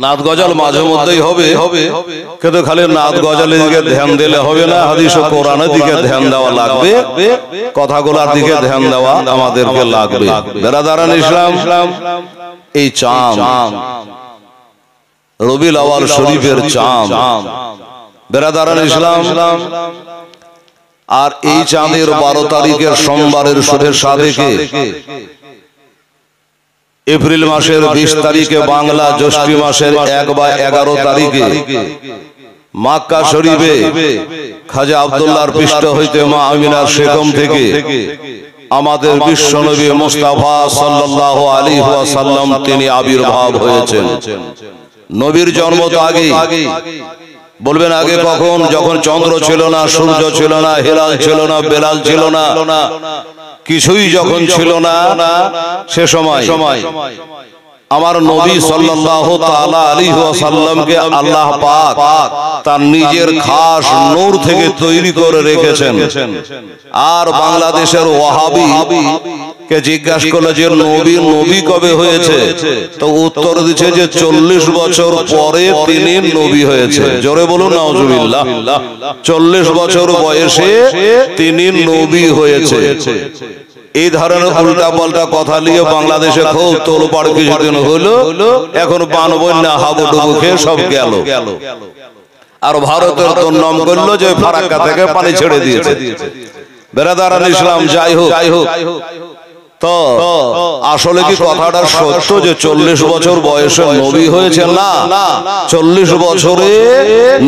নাত গজল মাঝে মধ্যেই হবে, কিন্তু খালি নাত গজলের দিকে ধ্যান দিলে হবে না, হাদিস ও কোরআনের দিকে ধ্যান দেওয়া লাগবে, কথাগুলোর দিকে ধ্যান দেওয়া আমাদেরকে লাগবে। বেরাদারান ইসলাম, এই চাঁদ রবিউল আউয়াল শরীফের চাঁদ, বেরাদারান ইসলাম, আর এই চাঁদের 12 তারিখের সোমবারের শোভের সাদেকে এপ্রিল মাসের 20 তারিখে বাংলা জ্যৈষ্ঠ মাসের 1 বা 11 তারিখে মক্কা শরীফে খাজা আব্দুল্লাহর পৃষ্ঠ হইতে মা আমিনার শেকম থেকে আমাদের বিশ্বনবী মুস্তাফা সাল্লাল্লাহু আলাইহি ওয়াসাল্লাম তিনি আবির্ভাব হয়েছেন। নবীর জন্ম তো আগে, বলবেন আগে কখন? যখন চন্দ্র ছিল না, সূর্য ছিল না, হেলাল ছিল না, বেলাল ছিল না, কিছুই যখন ছিল না, সে সময় আমার নবী সাল্লাল্লাহু তাআলা আলাইহি ওয়াসাল্লামকে আল্লাহ পাক তার নিজের খাস নূর থেকে তৈরি করে রেখেছেন। আর বাংলাদেশের ওয়াহাবি কে জিজ্ঞাসা করলো যে নবী কবে হয়েছে, তো উত্তর দিচ্ছে যে 40 বছর পরে তিনি নবী হয়েছে। জোরে বলুন নাউজুবিল্লাহ। 40 বছর বয়সে তিনি নবী হয়েছে। এই ধরনের উল্টা পাল্টা কথা নিয়ে বাংলাদেশে খুব তোলপাড় কিছুদিন হলো, এখন বানবন্যা হাবুডুবু খেয়ে সব গেল। আর ভারতের দুর্নাম করলো যে ফারাক্কা থেকে পানি ছেড়ে দিয়েছে। বেরাদারান ইসলাম, যাই হোক, তো আসলে কি কথাটা সত্য যে 40 বছর বয়সে নবী হয়েছে? না, 40 বছরে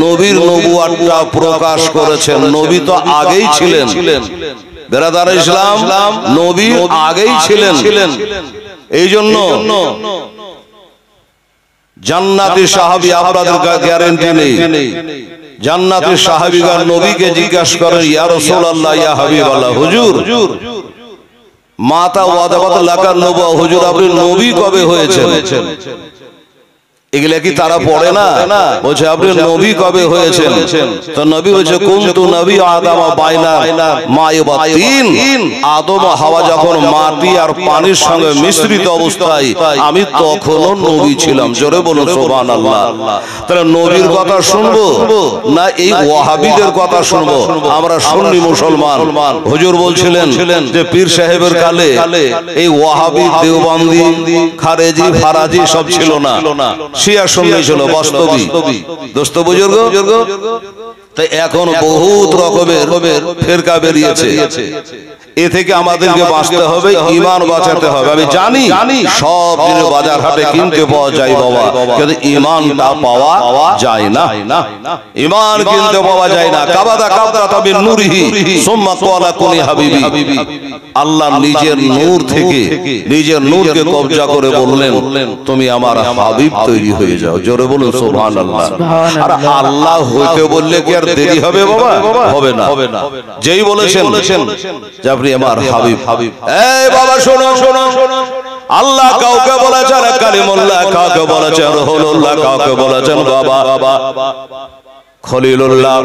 নবীর নবুয়াতটা প্রকাশ করেছেন। নবী তো আগেই ছিলেন, বেরাদার ইসলাম, নবী আগেই ছিলেন। এই জন্য জান্নাতি সাহাবী, আপনাদের গ্যারান্টি নেই, জান্নাতি সাহাবীগণ নবীকে জিজ্ঞাসা করেন, ইয়া রাসূলুল্লাহ, ইয়া হাবিবাল্লাহ, হুজুর মাতা ওয়াদাবাত লাকা নবুয়া, হুজুর আপনি নবী কবে হয়েছেন? এগুলা কি তারা পড়ে না? বলছে আপনি নবী কবে হয়েছেন? তো নবী বলছে কুনতু নবী আদম বাইনা মা'i ওয়া তিন, আদম ও হাওয়া যখন মাটি আর পানির সঙ্গে মিশ্রিত অবস্থায় আমি তখনও নবী ছিলাম। জোরে বলুন সুবহানাল্লাহ। তাহলে নবীর কথা শুনবো না এই ওয়াহাবিদের কথা শুনবো? আমরা সুন্নি মুসলমান। হুজুর বলছিলেন যে পীর সাহেবের কালে এই ওয়াহাবি, দেওবন্দি, খারেজি, ফারাজি সব ছিল না, শিয়া সুন্নি ছিল বাস্তবী। দোস্ত বুজুর্গ, তাই এখন বহুত রকমের ফেরকা বেরিয়েছে। এ থেকে আমাদেরকে বাঁচতে হবে, ঈমান বাঁচাতে হবে। আমি জানি সব দিনে বাজার হাটে কিনতে পাওয়া যায় বাবা, কিন্তু ঈমানটা পাওয়া যায় না। ঈমান কিনতে পাওয়া যায় না। কাবাদা কাবরাতা বিন নূরিহি সুম্মা ক্বালা কুনি হাবিবি। আল্লাহ নিজের নূর থেকে নিজের নূরকে কবজা করে বললেন তুমি আমার হাবিব তৈরি হয়ে যাও। জোরে বলুন সুবহানাল্লাহ। আর আল্লাহ হইতে বললে কি আর দেরি হবে বাবা? হবে না। যেই বলেছেন যে আপনি আমার হাবিব। এই বাবা শোনো, আল্লাহ কাউকে বলেছেন কালিমুল্লাহ, কাউকে বলেছেন রুহুল্লাহ, কাউকে বলেছেন বাবা খলিলুল্লাহ।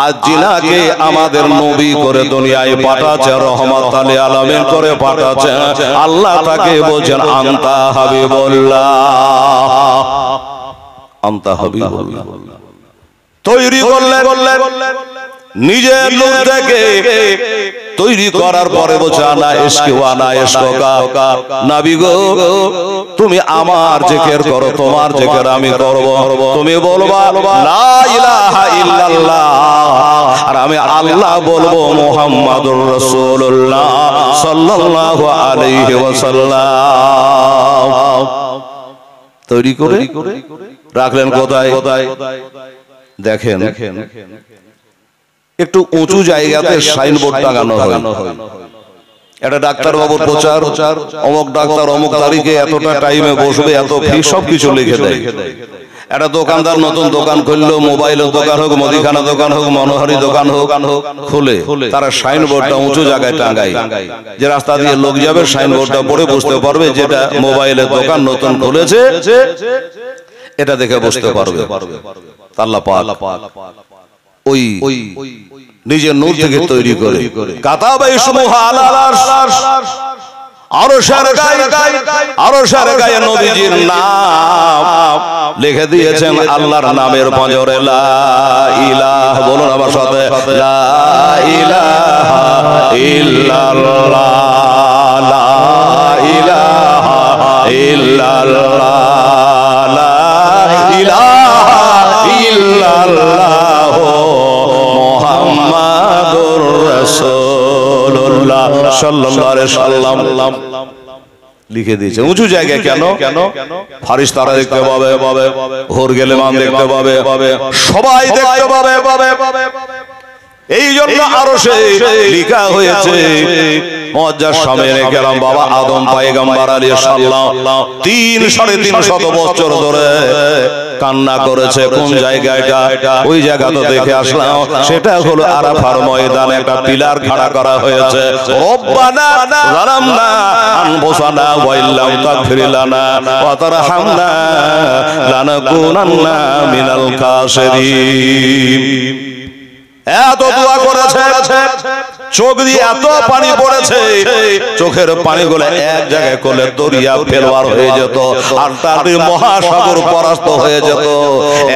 আজ জিনাকে আমাদের নবী করে দুনিয়ায় পাঠাচ্ছে, রহমাতাল লিল আলামিন করে পাঠাচ্ছে। আল্লাহ তাকে বলেন আনতা হাবিবুল্লাহ, আনতা হাবিবুল্লাহ। তৈরি করলেন নিজের নূর থেকে, তৈরি করার পরে বলছে আনা ইশকি ওয়া আনা ইশকুকা, নবী গো তুমি আমার জিকির করো, তোমার জিকির আমি করব। তুমি বলবা লা ইলাহা ইল্লাল্লাহ, আর আমি আল্লাহ বলবো মুহাম্মাদুর রাসূলুল্লাহ সাল্লাল্লাহু আলাইহি ওয়াসাল্লাম। তৈরি করে রাখলেন কোথায়? দেখেন একটু উঁচু জায়গাতে সাইনবোর্ড টাঙানো হয়, এটা ডাক্তার বাবুর প্রচার, অমুক ডাক্তার অমুক তারিখে এতটা টাইমে বসবে, এত ফি, সবকিছু লিখে দেয়। একটা দোকানদার নতুন দোকান খুললো, মোবাইলের দোকান হোক, মুদিখানা দোকান হোক, মনোহারি দোকান হোক, খুলে তারা সাইনবোর্ডটা উঁচু জায়গায় টাঙায়, যে রাস্তা দিয়ে লোক যাবে সাইনবোর্ডটা পড়ে বুঝতে পারবে যেটা মোবাইলের দোকান নতুন খুলেছে, এটা দেখে বুঝতে পারবে। আল্লাহ পাক ওই নিজের নূর থেকে তৈরি করে কাতাবা ইসমুহা আলাল আরশ, আরশের গায়ে নবীজির নাম লিখে দিয়েছেন আল্লাহর নামের পঞ্জরে লা ইলাহা, বলুন আমার সাথে, লা ইলাহা ইল্লাল্লাহ, লা ইলাহা ইল্লাল্লাহ, লা ইলাহা ইল্লাল্লাহ মুহাম্মাদুর রাসূলুল্লাহ সাল্লাল্লাহু আলাইহি ওয়াসাল্লাম লিখে দিয়েছে। উঁচু জায়গায় কেন? ফারিস্তারা দেখতে পাবে, হোর গেলেমান দেখতে পাবে, সবাই দেখতে পাবে। এই জন্য আরো সে লেখা হয়েছে মুআজ্জাজ সামনে কেরাম বাবা আদম পয়গম্বর আলাইহিস সালাম 3-350 বছর ধরে কান্না করেছে। কোন জায়গাটা? ওই জায়গাটা দেখে আসলাম, সেটা হলো আরাফার ময়দানে একটা পিলার খাড়া করা হয়েছে। রব্বানা যালামনা আনফুসানা ওয়া ইল্লাম তাগফির লানা ওয়া তারহামনা লানাকুনান্না মিনাল খাসিরিন। এত দোয়া করেছে, চোখ দিয়ে এত পানি পড়েছে, চোখের পানিগুলো এক জায়গায় করলে দরিয়া ফেলবার হয়ে যেত, আটলান্টিক মহাসাগর পরাস্ত হয়ে যেত।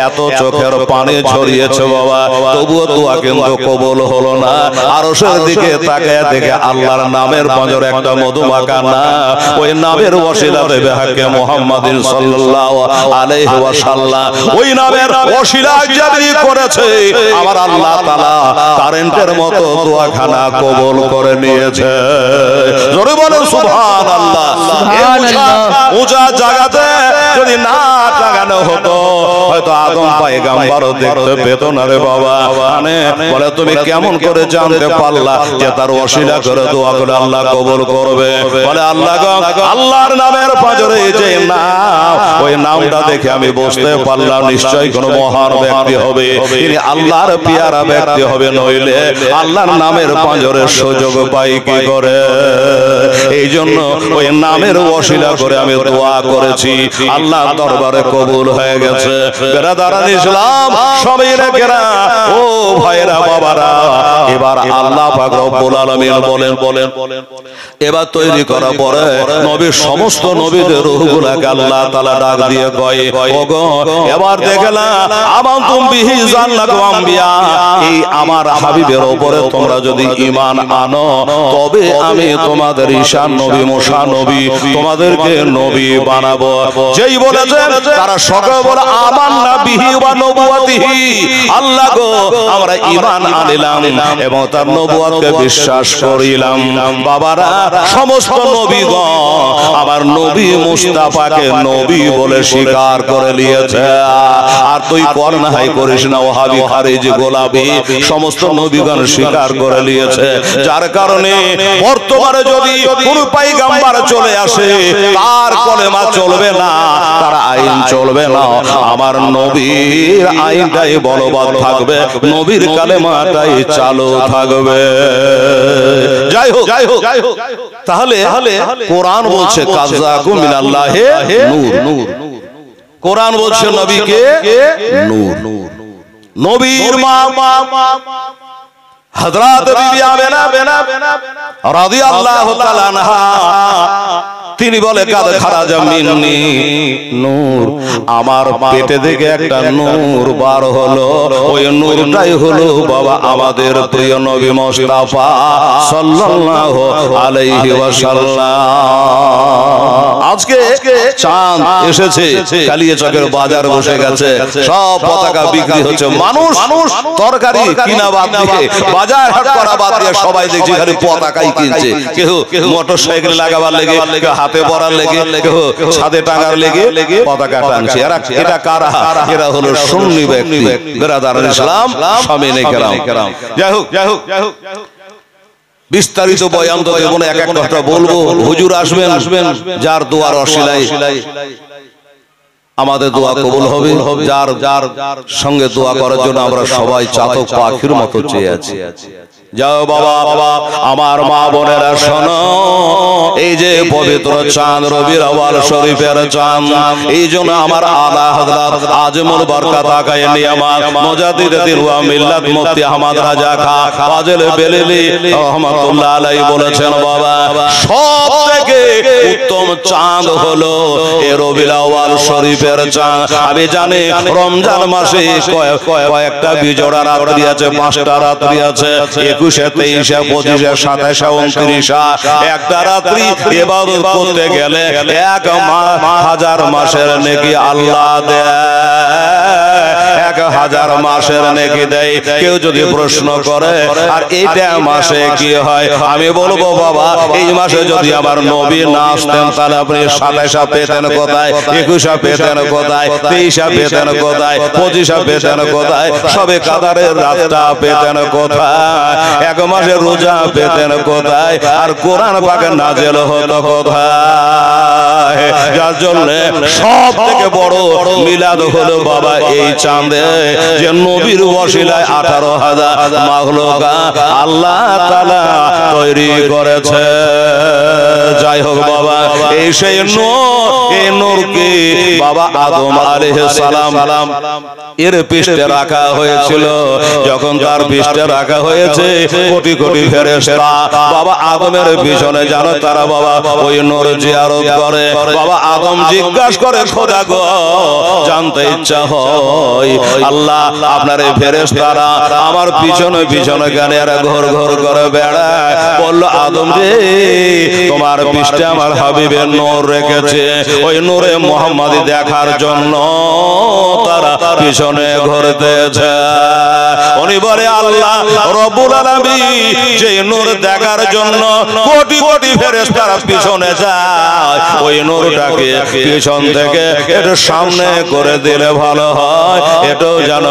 এত চোখের পানি ঝরিয়েছে বাবা, তবুও দোয়া কিন্তু কবুল হলো না। আরশের দিকে তাকায় দেখে আল্লাহর নামের পঞ্জরে একটা মধুমাখা না, ওই নামের ওসিলাতে বেহাকে মুহাম্মাদিন সাল্লাল্লাহু আলাইহি ওয়াসাল্লাম, ওই নামের ওসিলা জারি করেছে। আমার আল্লাহ তাআলা কারেন্টের মতো দোয়াখানা কবুল করে নিয়েছে। জোরে বলেন সুবহানাল্লাহ। উঁচা জায়গাতে যদি না লাগানো হতো হয়তো আদম পয়গম্বর দেখতে পেত না রে বাবা। মানে বলে তুমি কেমন করে জানতে পারলা যে তার ওসিলা করে দোয়া করে আল্লাহ কবুল করবে? বলে আল্লাহ গো, আল্লাহর নামের পঞ্জরে যে নাম, ওই নামটা দেখে আমি বুঝতে পারলাম নিশ্চয়ই কোনো মহান ব্যক্তি হবে, তিনি আল্লাহর পিয়ারা ব্যক্তি হবে, নইলে আল্লাহর নামের পঞ্জরে সুযোগ পাই কি করে? এই জন্য ওই নামের ওসিলা করে আমি দোয়া করেছি, আল্লাহর দরবারে কবুল হয়ে গেছে। বেরাদারান ইসলাম সবাই রেখেরা, ও ভাইরা বাবারা, এবার আল্লাহ পাক রব্বুল আলামিন বলেন এবার তৈরি করার পরে নবীর সমস্ত নবীদের রূহগুলোকে আল্লাহ তাআলা ডাক দিয়ে কয়, ওগো এবার দেখলা আমানতুম বিহি জান্নাতু আম্বিয়া, এই আমার হাবিবের উপরে তোমরা যদি ঈমান আনো তবে আমি তোমাদের ঈশান নবী মুসা নবী তোমাদেরকে নবী বানাবো। যেই বলেছেন তারা সকলে বলে আমান্না বিহি ওয়া নবুওয়াতিহি, আল্লাহ গো আমরা ঈমান আনিলাম এবং তার নবুয়তকে বিশ্বাস করিলাম। বাবারা সমস্ত নবীগণ আমার নবী মুস্তাফাকে নবী বলে স্বীকার করে নিয়েছে। আর তুই কর না হাই করিস না ওয়াহাবি খারিজি গোলাপি, সমস্ত নবীগণ স্বীকার করে নিয়েছে। যার কারণে বর্তমানে যদি কোন পয়গম্বর চলে আসে তার কলেমা চলবে না, তার আইন চলবে না, আমার নবীর আইনটাই বলবৎ থাকবে, নবীর কালেমাটাই চালু থাকবে। যাই হোক তাহলে কোরআন বলছে কাযাকুম মিনাল্লাহি নূর, কোরআন বলছে নবীকে নূর। নবীর মা হযরত বিবি আমেনা রাদিয়াল্লাহু তাআলা আনহা, তিনি বলে কাদ খারাজা মিন্নি নূর, আমার পেটে থেকে একটা নূর বার হলো, ওই নূরটাই হলো বাবা আমাদের প্রিয় নবী মুস্তাফা সাল্লাল্লাহু আলাইহি ওয়াসাল্লাম। আজকে চাঁদ এসেছে, কালিয়াচকের বাজার বসে গেছে, সব পতাকা বিক্রি হচ্ছে, মানুষ তরকারি কিনা বাদ দিয়ে বাজার হাট করা বাদ দিয়ে সবাই দেখছি খালি পতাকাই কিনছে। কেউ মোটরসাইকেল লাগাবার লেগে, কেউ হাতে পরার লেগে, কেউ ছাদে টাঙার লেগে পতাকা টানছে। এটা কারা? এরা হলো সুন্নি ব্যক্তি। বেরাদারান ইসলাম সামিনে কেরাম। যাই হোক বিস্তারিত বয়ান তো দেব না, এক এক কথা বলবো। হুজুর আসবেন, যার দোয়ার অশিলাই আমাদের দোয়া কবুল হবে। যার সঙ্গে দোয়া করার জন্য আমরা সবাই চাতক পাখির মতো চেয়ে আছি। যাও বাবা আমার মা বোনেরা শোনো, এই যে পবিত্র চাঁদ রবিউল আউয়াল শরীফের চাঁদ, এই জন্য আমার আলা হযরত আজমুল বরকত আকায়ে নিয়ামত মুজাদ্দিদ দিন ওয়া মিল্লাত মুফতি আহমদ রাজা খা ফাজিল বেরেলভী রাহমাতুল্লাহ আলাইহি বলেছেন, বাবা সবথেকে উত্তম চাঁদ হলো এই রবিউল আউয়াল শরীফের চাঁদ। আমি জানি রমজান মাসে কয়েকটা বিজোড়া রাত্রি আছে, 5টা রাত্রি আছে, 21, 23, 25, 27, 29, একটা রাত্রি ইবাদত করতে গেলে 1000 মাসের নেকি আল্লাহ দেয়, 1000 মাসের নেকি দেয়। কেউ যদি প্রশ্ন করে আর এইটা মাসে কি হয়, আমি বলবো বাবা এই মাসে যদি আমার নবী না আসতেন তাহলে আপনি 27 পেতেন কোথায়, 21 পেতেন কোথায়, 23 পেতেন কোথায়, 25 পেতেন কোথায়, সবে কাদারের রাতটা পেতেন কোথায়, 1 মাসের রোজা পেতেন কোথায়, আর কোরআন পাকের নাজেল হতো কোথায়। যার জন্য সব থেকে বড় মিলাদ হলো বাবা এই চাঁদে, যে নবীর ওসিলায় 18,000 মাখলুকা আল্লাহ তাআলা তৈরি করেছে। যাই হোক বাবা, এই সেই নূর, এই নূরকে বাবা আদম আলাইহিস সালাম এর পৃষ্ঠে রাখা হয়েছিল। যখন তার পৃষ্ঠে রাখা হয়েছে কোটি কোটি ফেরেশতা বাবা আদমের পিছনে জানো তারা বাবা ওই নূর জিয়ারত করে। বাবা আদম জিজ্ঞাসা করে, খোদা গো জানতে ইচ্ছা হয় আল্লাহ আপনার এই ফেরেশতারা আমার পিছনে পিছনে কেন এরা ঘোর ঘোর করে বেড়ায়? বলল আদম রে তোমার পৃষ্ঠে আমার হাবিবের নূর রেখেছে, ওই নূরে মুহাম্মাদি দেখার জন্য তারা পিছনে ঘুরতেছে। উনি বলে আল্লাহ রব্বুল আলামিন যে নূর দেখার জন্য কোটি কোটি ফেরেশতারা পিছনে যায়, ওই নূরটাকে পিছন থেকে একটু সামনে করে দিলে ভালো হয়, এটাও যেন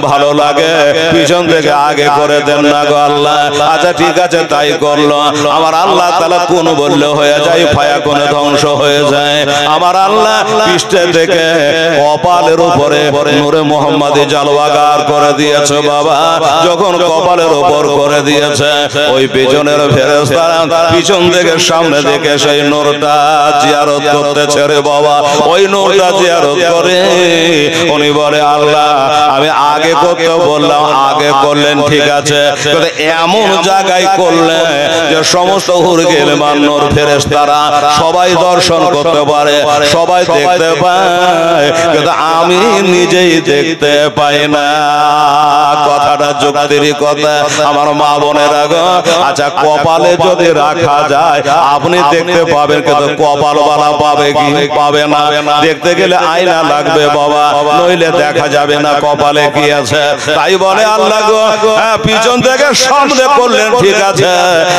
ভালো লাগে, পিছন থেকে আগে করে দেন না গো আল্লাহ। আচ্ছা ঠিক আছে তাই করলো। আমার আল্লাহ তাআলা কোন বললে হয়ে যায়, ফায়া কোনে ধ্বংস হয়ে যায়। আমার আল্লাহ পৃষ্ঠে থেকে কপালের উপরে নূরে মুহাম্মাদি জালওয়াগার করে দিয়েছে। বাবা যখন কপালের উপর করে দিয়েছে, ওই পিছনের ফেরেশতারা পিছন থেকে সামনে দিকে সেই নূরটা জিয়ারত করতেছে রে বাবা। ওই নূরটা জিয়ারত করে উনি বলে আল্লাহ আমি আগে করতে বললাম, আগে করলেন ঠিক আছে, কিন্তু এমন জায়গায় করলেন যে সমস্ত হুর গিলমান নূর ফেরেশতারা সবাই দর্শন করতে পারে, সবাই দেখতে পায়, কিন্তু আমি নিজেই দেখতে পাই না। কথাটা যুক্তির কথা আমার মা বোনেরা গো। আচ্ছা কপালে যদি রাখা যায় আপনি দেখতে পাবেন, কিন্তু কপালওয়ালা পাবে কি? পাবে না। দেখতে গেলে আয়না লাগবে বাবা, নইলে দেখা যাবে না কপালে কি আছে। তাই বলে আল্লাহ গো পিছন থেকে সামনে করলেন ঠিক আছে,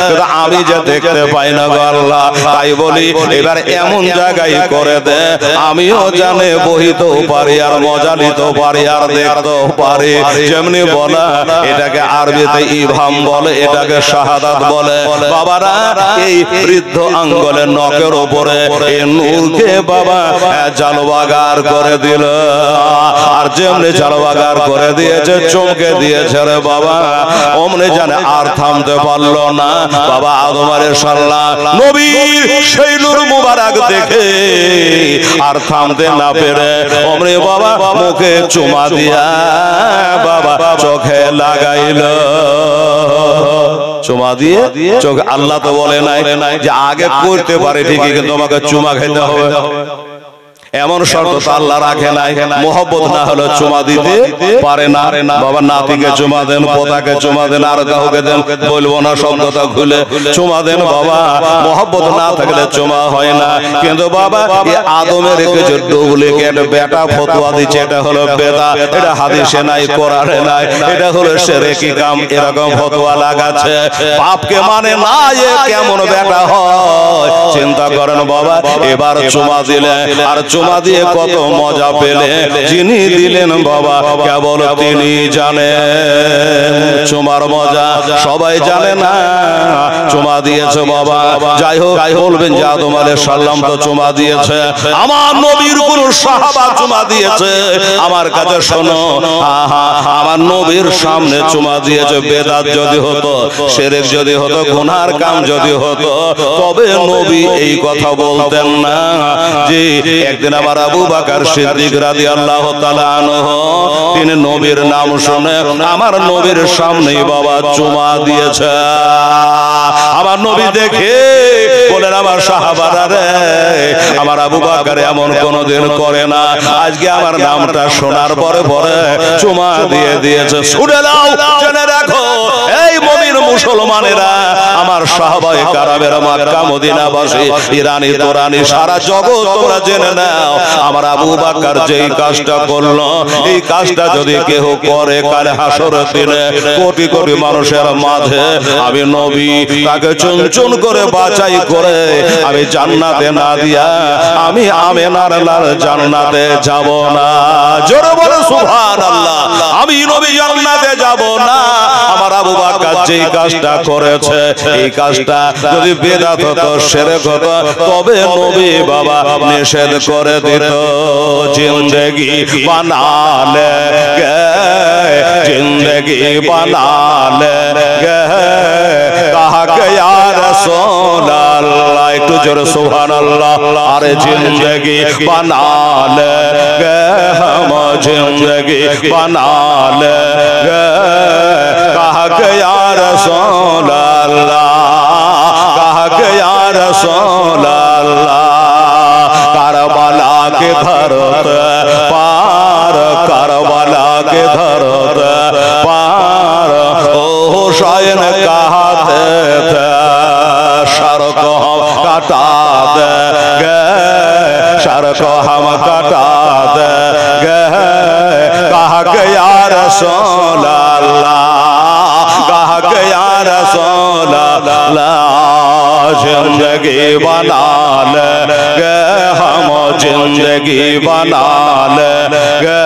কিন্তু আমি যে দেখতে পাই না গো আল্লাহ। তাই বলি এবার এমন জায়গায় করে দে আমিও জানে বহিতেও পারি আর মজা নিতেও পারি আর দেখতেও পারি। যেমনি বলা এটাকে আরবিতে ইভাম বলে, এটাকে শাহাদাত বলে। বাবারা এই বৃদ্ধ আঙ্গুলের নখের উপরে এই নূরকে বাবা জালওয়াগার করে দিল, আর যেমনি জালওয়াগার করে দিয়েছে চমকে দিয়েছে রে বাবা, অমনি জানে আর থামতে পারলো না। বাবা আদম আলাইহিস সালাম নবীর সেই নূর মুবারক দেখে আর থামতে না পেরে অমনি বাবা মুখে চুমা দিয়া বাবা চোখে লাগাইল। চুমা দিয়ে চোখে। আল্লাহ তো বলে নাই যে আগে করতে পারে ঠিকই, কিন্তু তোমাকে চুমা খেতে হবে এমন শর্ত তো আল্লাহ রাখে নাই। মোহব্বত না হলে চুমা দিতে পারে না। বাবা নাতিকে চুমা দেন, পোতাকে চুমা দেন, আর কাউকে দেন বলবো না শব্দটা খুলে, চুমা দেন বাবা। মোহব্বত না থাকলে চুমা হয় না। কিন্তু বাবা আদমের কিছু ডুপ্লিকেট বেটা ফতোয়া দিচ্ছে, এটা হলো বেদা, এটা হাদিসে নাই, কোরআনে নাই, এটা হলো শিরকি কাম, এরকম ফতোয়া লাগাচ্ছে। বাপকে মানে না, এ কেমন বেটা হয় চিন্তা করেন বাবা। এবার চুমা দিলে আর চুমা দিয়ে কত মজা পেলে যিনি দিলেন বাবা কেবল তিনি জানেন। চুমার মজা সবাই জানে না, চুমা দিয়েছে বাবা। যাই হোক বলবেন যে আদম আলাইহিস সালাম তো চুমা দিয়েছে, আমার নবীর কোন সাহাবা চুমা দিয়েছে? আমার কাছে শোনো, আমার নবীর সামনে চুমা দিয়েছে। বেদাত যদি হতো, শিরক যদি হতো, গুনার কাম যদি হতো, তবে নবী এই কথা বলতেন না যে একদিন আমার আবু বকর সিদ্দিক রাদিয়াল্লাহু তাআলা আনহু তিনি নবীর নাম শুনে আমার নবীর সামনেই বাবা চুমা দিয়েছে। আমার নবী দেখে বলেন আমার সাহাবারা রে, আমার আবু বকর এমন কোনদিন করে না, আজকে আমার নামটা শোনার পরে পরে চুমা দিয়ে দিয়েছে। শুনে নাও, জেনে রাখো এই মুমিন মুসলমানেরা, আমার সাহাবায়ে কারামের, মক্কা মদিনাবাসী, ইরানি তোরানি সারা জগৎ তোমরা জেনে নাও, আমার আবু বকর যেই কাজটা করলো, এই কাজটা যদি কেউ করে কাল হাসরের দিনে কোটি কোটি মানুষের মাঝে আমি নবী তাকে চুনচুন করে বাছাই করে আমি জান্নাতে না দিয়া আমি আমেনার লাল জান্নাতে যাব না। জোরে বলো সুবহানাল্লাহ। আমি নবী জান্নাতে যাব না। আমার আবু বকর যেই কাজটা করেছে, এই কাজটা যদি বেদাত হতো, শিরক হতো, তবে নবী বাবা নিষেধ করে দিত। জিন্দেগি বানালে গে, জিন্দেগি বানালে গে, কাহা কে ইয়া রাসূলুল্লাহ, একটু জোরে সুবহানাল্লাহ। আরে জিন্দেগি বানালে গে, হাম জিন্দেগি বানালে গে, কাহা কে ইয়া রাসূলুল্লাহ, কাহা কে ইয়া রাসূলুল্লাহ, কারবালা के धरत पार, करबला के धरत पार, ओ हुसैन कहते थे सर को हम कटा देंगे, सर को हम कटा देंगे, कहा कि या रसूल अल्लाह, कहा कि या रसूल अल्लाह, जिंदगी बना लेंगे हम, जिंदगी बना लेंगे,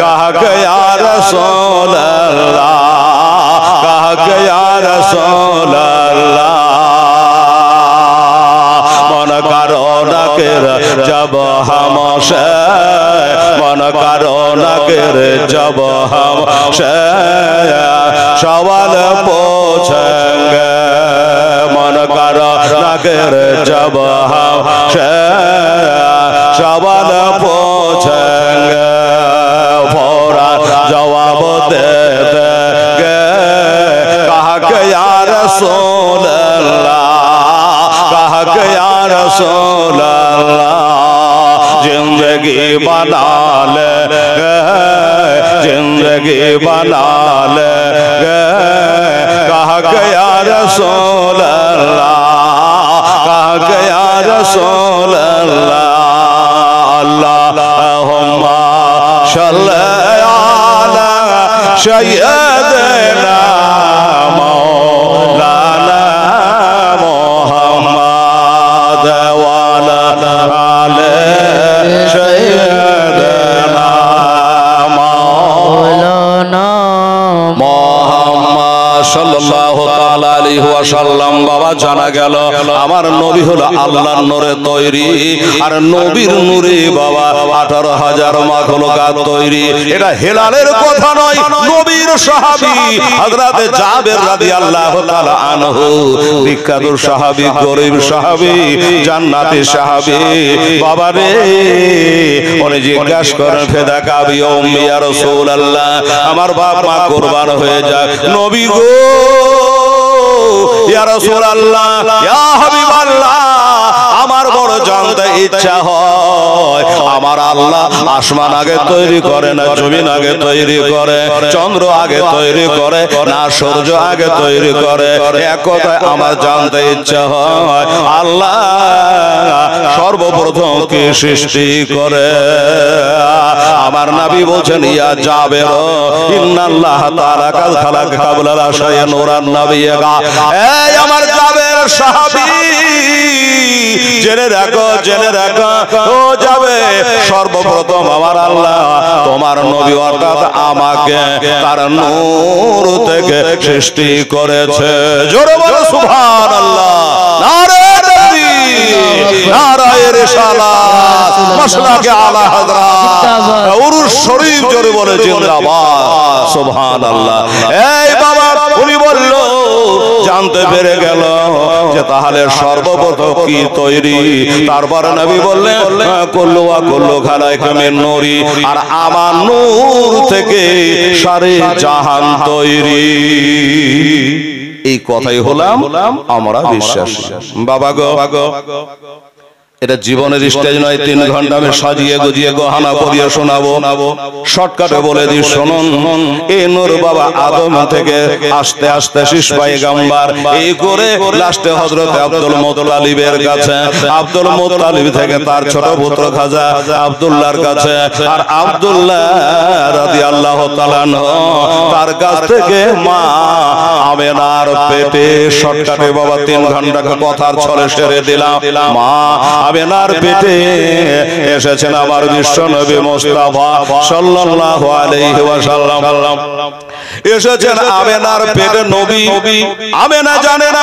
कहा कि या रसूल अल्लाह, कहा कि या रसूल अल्लाह, मन करो न कर जब हमसे, मन करो न कर जब हमसे सवाल पूछेंगे, मन करो न कर जब हमसे सवाल पूछेंगे, फौरन जवाब दे देंगे, कहा कि या रसूल अल्लाह, कहा कि या रसूल अल्लाह, जिंदगी बना लेंगे, जिंदगी बना लेंगे, कहा कि या रसूल अल्लाह, कहा कि या रसूल अल्लाह, अल्लाहुम्मा सल्ली अला सय्यिदिना मौलाना मुहम्मद व अला आले सय्यिदिना मौलाना मुहम्मद सल्लल्लाहु ताआला अलैहि ওয়াসাল্লাম। বাবা জানা গেল আমার নবী হলো আল্লাহর নূরে তৈরি, আর নবীর নূরে বাবা 18,000 মাখলুকাত তৈরি। এটা হেলালের কথা নয়, নবীর সাহাবী হযরত জাবের রাদিয়াল্লাহু তাআলা আনহু, বিখ্যাত সাহাবী, গরীব সাহাবী, জান্নাতি সাহাবী। বাবা রে, উনি জিজ্ঞাসা করেন ফেদাকা বি উম্মি ইয়া রাসূলুল্লাহ, আমার বাপ মা কুরবান হয়ে যায় নবী গো, ইয়া রাসূলুল্লাহ, ইয়া হাবিবাল্লাহ, আমার বড় জানতে ইচ্ছা হয়, আমার আল্লাহ আসমান আগে তৈরি করে না জমিন আগে তৈরি করে, চন্দ্র আগে তৈরি করে না সূর্য আগে তৈরি করে? এক কথায় আমার জানতে ইচ্ছা হয় আল্লাহ সর্বপ্রথম কি সৃষ্টি করে? আমার নবী বলছেন ইয়া জাবের ইন্নাল্লাহ তাআলা কাল খালাকা কাবলা শাইআন নূরান নবিয়্যা, এই আমার জাবের সাহাবী জেনে রাখো ও যাবে সর্বপ্রথম আমার আল্লাহ তোমার নবী অর্থাৎ আমাকে তার নূর থেকে সৃষ্টি করেছে। জোরে বলো সুবহানাল্লাহ। নারে তাকবীর, নারায়ে রিসালাত, মাসলাকে আলা হযরত, উরুস শরীফ জোরে বলে জিন্দাবাদ। সুবহানাল্লাহ। এই বাবা উনি বলল জানতে পেরে গেল যে তাহলে সর্বপ্রথম কি তৈরি। তারপর নবী বললেন কুল্লু ওয়া কুল্লু খালাইকা মিন নূরি, আর আমার নূর থেকে সারে জাহান তৈরি। এই কথাই হলাম আমরা বিশ্বাসী। বাবা গো, এটা জীবনের স্টেজ নয়, 3 ঘন্টা আমি সাজিয়ে গুজিয়ে গহনা পরিয়ে শোনাবো। শর্টকাটে বলে দিই শুনুন। এই নূর বাবা আদম থেকে আস্তে আস্তে শীষ পয়গম্বর, এই করে লাস্টে হযরত আব্দুল মুত্তালিবের কাছে, আব্দুল মুত্তালিব থেকে তার ছোট পুত্র খাজা আব্দুল্লাহর কাছে, আর আব্দুল্লাহ রাদিয়াল্লাহু তাআলা আনহু তার কাছ থেকে মা আমেনার পেটে। শর্টকাটে বাবা 3 ঘন্টা কথার ছলে সেরে দিলাম। মা আমেনার পেটে এসেছেন আমার বিশ্ব নবী মুস্তাফা সাল্লাল্লাহু আলাইহি ওয়াসাল্লাম। এসেছেন আমেনার পেটে নবী। আমেনা জানে না,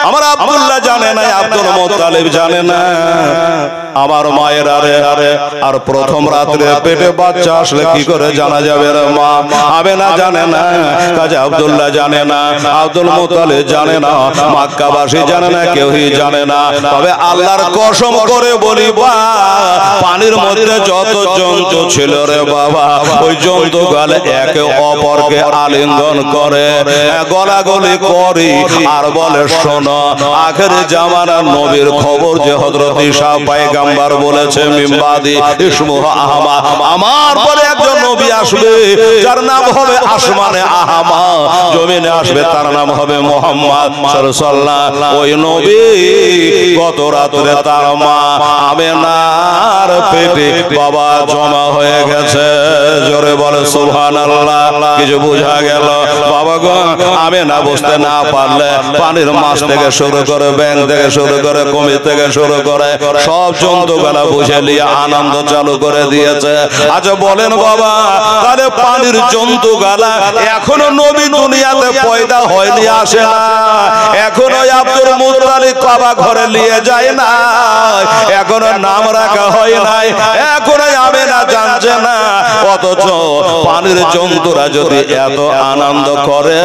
আমার আব্দুল্লাহ জানে না, আব্দুল মুত্তালিব জানে না। আমার মায়ের আর প্রথম রাতে পেটে বাচ্চা আসলে কি করে জানা যাবে রে মা? আমেনা জানে না, কাজী আব্দুল্লাহ জানে না, আব্দুল মুত্তালিব জানে না, মক্কাবাসী জানে না, কেউই জানে না। তবে আল্লাহর কসম করে বলি বা পানির মধ্যে যত জন্তু ছিল রে বাবা, ওই জন্তু গালে একে অপরকে আলিঙ্গন করে, গলাগলি করে, আর বলে শোনো আখের জামানার নবীর খবর যে হযরত ঈসা পয়গম্বর বলেছে মিম্বাদি ইসমুহু আহমদ, আমার পরে একজন নবী আসবে যার নাম হবে আসমানে আহমদ, জমিনে আসবে তার নাম হবে মুহাম্মদ সাল্লাল্লাহু। ওই নবী গত রাতে তার মা আমেনার পেটে বাবা জমা হয়ে গেছে। জোরে বলে সুবহানাল্লাহ। কিছু বুঝা গেল বাবা গো? আমেনা বুঝতে না পারলে পানির মাছ থেকে শুরু করে, ব্যাং থেকে শুরু করে, কুমির থেকে শুরু করে সব জন্তুগুলা বুঝে নিয়ে আনন্দ চালু করে দিয়েছে। আচ্ছা বলেন বাবা, তাহলে পানির জন্তুগুলা এখনো নবী দুনিয়াতে পয়দা হয়নি, আসে না, এখনো আব্দুল মুত্তালিব কাবা ঘরে নিয়ে যায় না, এখনো নাম রাখা হয় নাই, এখনো আমেনা জানছে না। অথচ পানির জন্তুরা যদি এত আনন্দ করে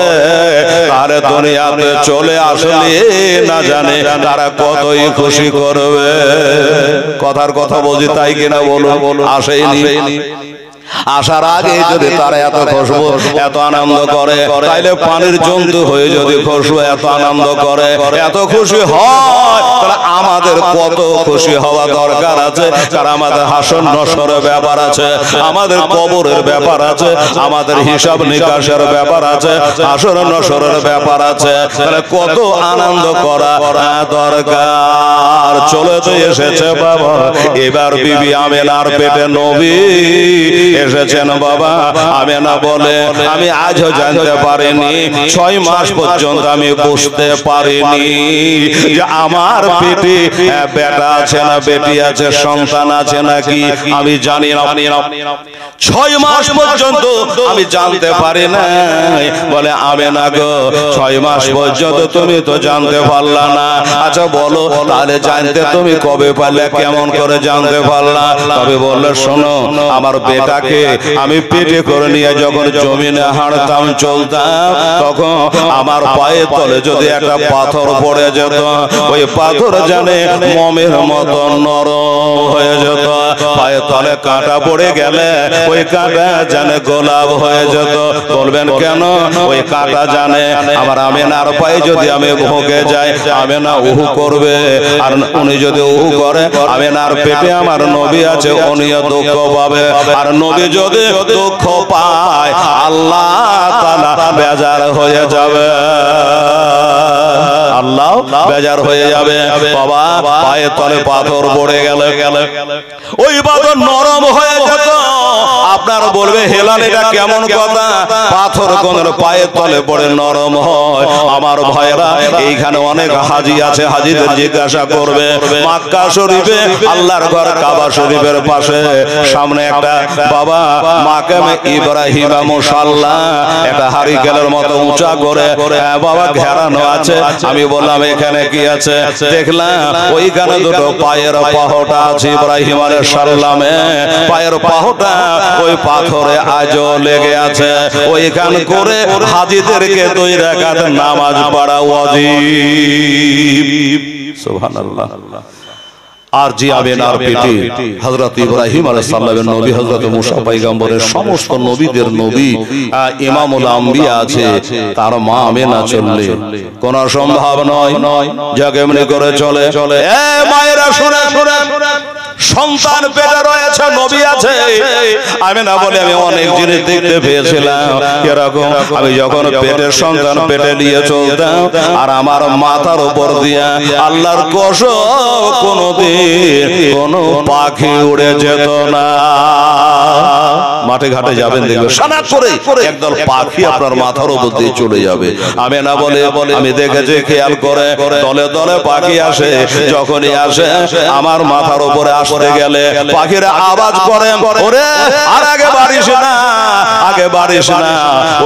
তাহলে দুনিয়াতে চলে আসলে না জানে তারা কতই খুশি করবে। কথার কথা বলছি তাই কিনা বলুন? আসেনি। আসার আগে যদি তারা এত খুশবু এত আনন্দ করে, তাইলে পানির জন্তু হয়ে যদি খুশবু এত আনন্দ করে, এত খুশি হয়, তাহলে আমাদের কত খুশি হওয়া দরকার আছে। কারণ আমাদের হাসর নসরের ব্যাপার আছে, আমাদের কবরের ব্যাপার আছে, আমাদের হিসাব নিকাশের ব্যাপার আছে, হাসর নসরের ব্যাপার আছে। তাহলে কত আনন্দ করা দরকার। চলে তো এসেছে বাবা, এবার বিবি আমেনার পেটে নবী এসেছেন বাবা। আমেনা বলে আমি আজও জানতে পারিনি, 6 মাস পর্যন্ত আমি বুঝতে পারিনি যে আমার পেটে বেটা আছে না বেটি আছে, সন্তান আছে নাকি, আমি জানি না। 6 মাস পর্যন্ত আমি জানতে পারি না। বলে আমেনা গো, 6 মাস পর্যন্ত তুমি তো জানতে পারলা না। আচ্ছা বলো তাহলে জানতে তুমি কবে পারলে, কেমন করে জানতে পারলা? তবে বললে শোনো, আমার বেটাকে আমি পেটে করে নিয়ে যখন জমিনে হাঁটতাম চলতাম, তখন আমার পায়ের তলে যদি একটা পাথর পড়ে যেত, ওই পাথর জানে মোমের মতো নরম হয়ে যেত। পায়ের তলে কাঁটা পড়ে গেলে ওই কাঁটা জানে গোলাপ হয়ে যেত। বলবেন কেন? ওই কাঁটা জানে আমার আমেনার পায়ে যদি আমি ভোগে যাই, আমেনা উহু করবে, আর উনি যদি উহু করে, আমেনার পেটে আমার নবী আছে, উনিও দুঃখ পাবে। আর নবী যদি দুঃখ পায়, আল্লাহ তাআলা বেজার হয়ে যাবে, আল্লাহ বেজার হয়ে যাবে। বাবা পায়ের তলে পাথর পড়ে গেল, ওই পাথর নরম হয়ে যেত। আপনারা বলবে হেলাল এটা কেমন কথা, পাথর কোন পায়ের তলে পড়ে নরম হয়। আমার ভাইরা এইখানে অনেক হাজি আছে, হাজিদের জিজ্ঞাসা করবে মক্কা শরীফে আল্লাহর ঘর কাবা শরীফের পাশে সামনে একটা বাবা মাকামে ইব্রাহিম মুসাল্লা একটা হারিকেলের মতো উঁচা করে বাবা ঘেরানো আছে। আমি বললাম এখানে কি আছে, দেখলাম ওইখানে দুটো পায়ের পাহটা আছে ইব্রাহিম আলাইহিস সালামে, পায়ের পাহটা ওই পাথরে আজও লেগে আছে। ওইখান করে হাজিদেরকে 2 রাকাত নামাজ পড়া ওয়াজিব। সুবহানাল্লাহ। আর জিয়াবেনার পেটে হযরত ইব্রাহিম আলাইহিস সালামের নবী, হযরত মুসা পয়গম্বরের সমস্ত নবীদের নবী ইমামুল আম্বিয়া আছে, তার মা আমেনা চললে কোন সম্ভব নয় যাকে এমনি করে চলে। এ মায়েরা শুনে শুনে, সন্তান পেটে রয়েছে, নবী আছে। আমেনা বলে আমি অনেক জিনিস দেখতে পেয়েছিলাম এরকম। আমি যখন পেটের সন্তান পেটে নিয়ে চলতাম আর আমার মাথার উপর দিয়া আল্লাহর কসম কোনদিন কোন পাখি উড়ে যেত না। মাঠে ঘাটে যাবেন দেখবেন সানা করে একদল পাখি আপনার মাথার উপর দিয়ে চলে যাবে। আমেনা বলে আমি দেখেছি, খেয়াল করে দলে দলে পাখি আসে, যখনই আসে আমার মাথার উপরে আসতে গেলে পাখিরা আওয়াজ করে ওরে আর আগে বাড়িস না, আগে বাড়িস না।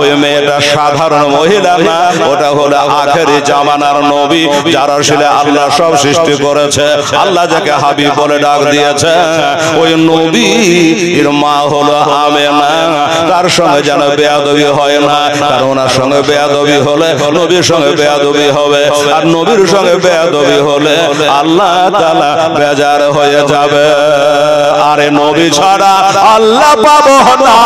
ওই মেয়েটা সাধারণ মহিলা না, ওটা হলো আখেরি জামানার নবী, যারা ছিল আল্লাহ সব সৃষ্টি করেছে, আল্লাহ যাকে হাবিব বলে ডাক দিয়েছে। ওই নবী এর মা হলো আমেনা। তার সঙ্গে যেন বেয়াদবি হয় না, কারণ ওনার সঙ্গে বেয়াদবি হলে নবীর সঙ্গে বেয়াদবি হবে, আর নবীর সঙ্গে বেয়াদবি হলে আল্লাহ তাআলা বেজার হয়ে যাবে। আরে নবী ছাড়া আল্লাহ পাবো না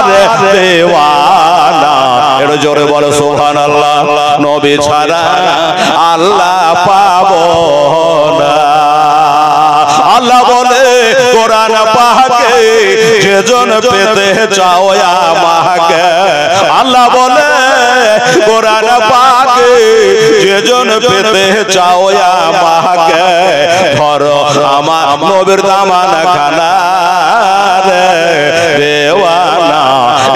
রে দেওয়ানা, একটু জোরে বলো সুবহানাল্লাহ। নবী ছাড়া আল্লাহ পাবো না। আল্লাহ বলে কোরআন পাকে যেজন পেতে চাও আমাকে, আল্লাহ বলে কোরআন পাকে যেজন পেতে চাও আমাকে, ধরো আমার নবীর দামানা খানা রে দেওয়ানা।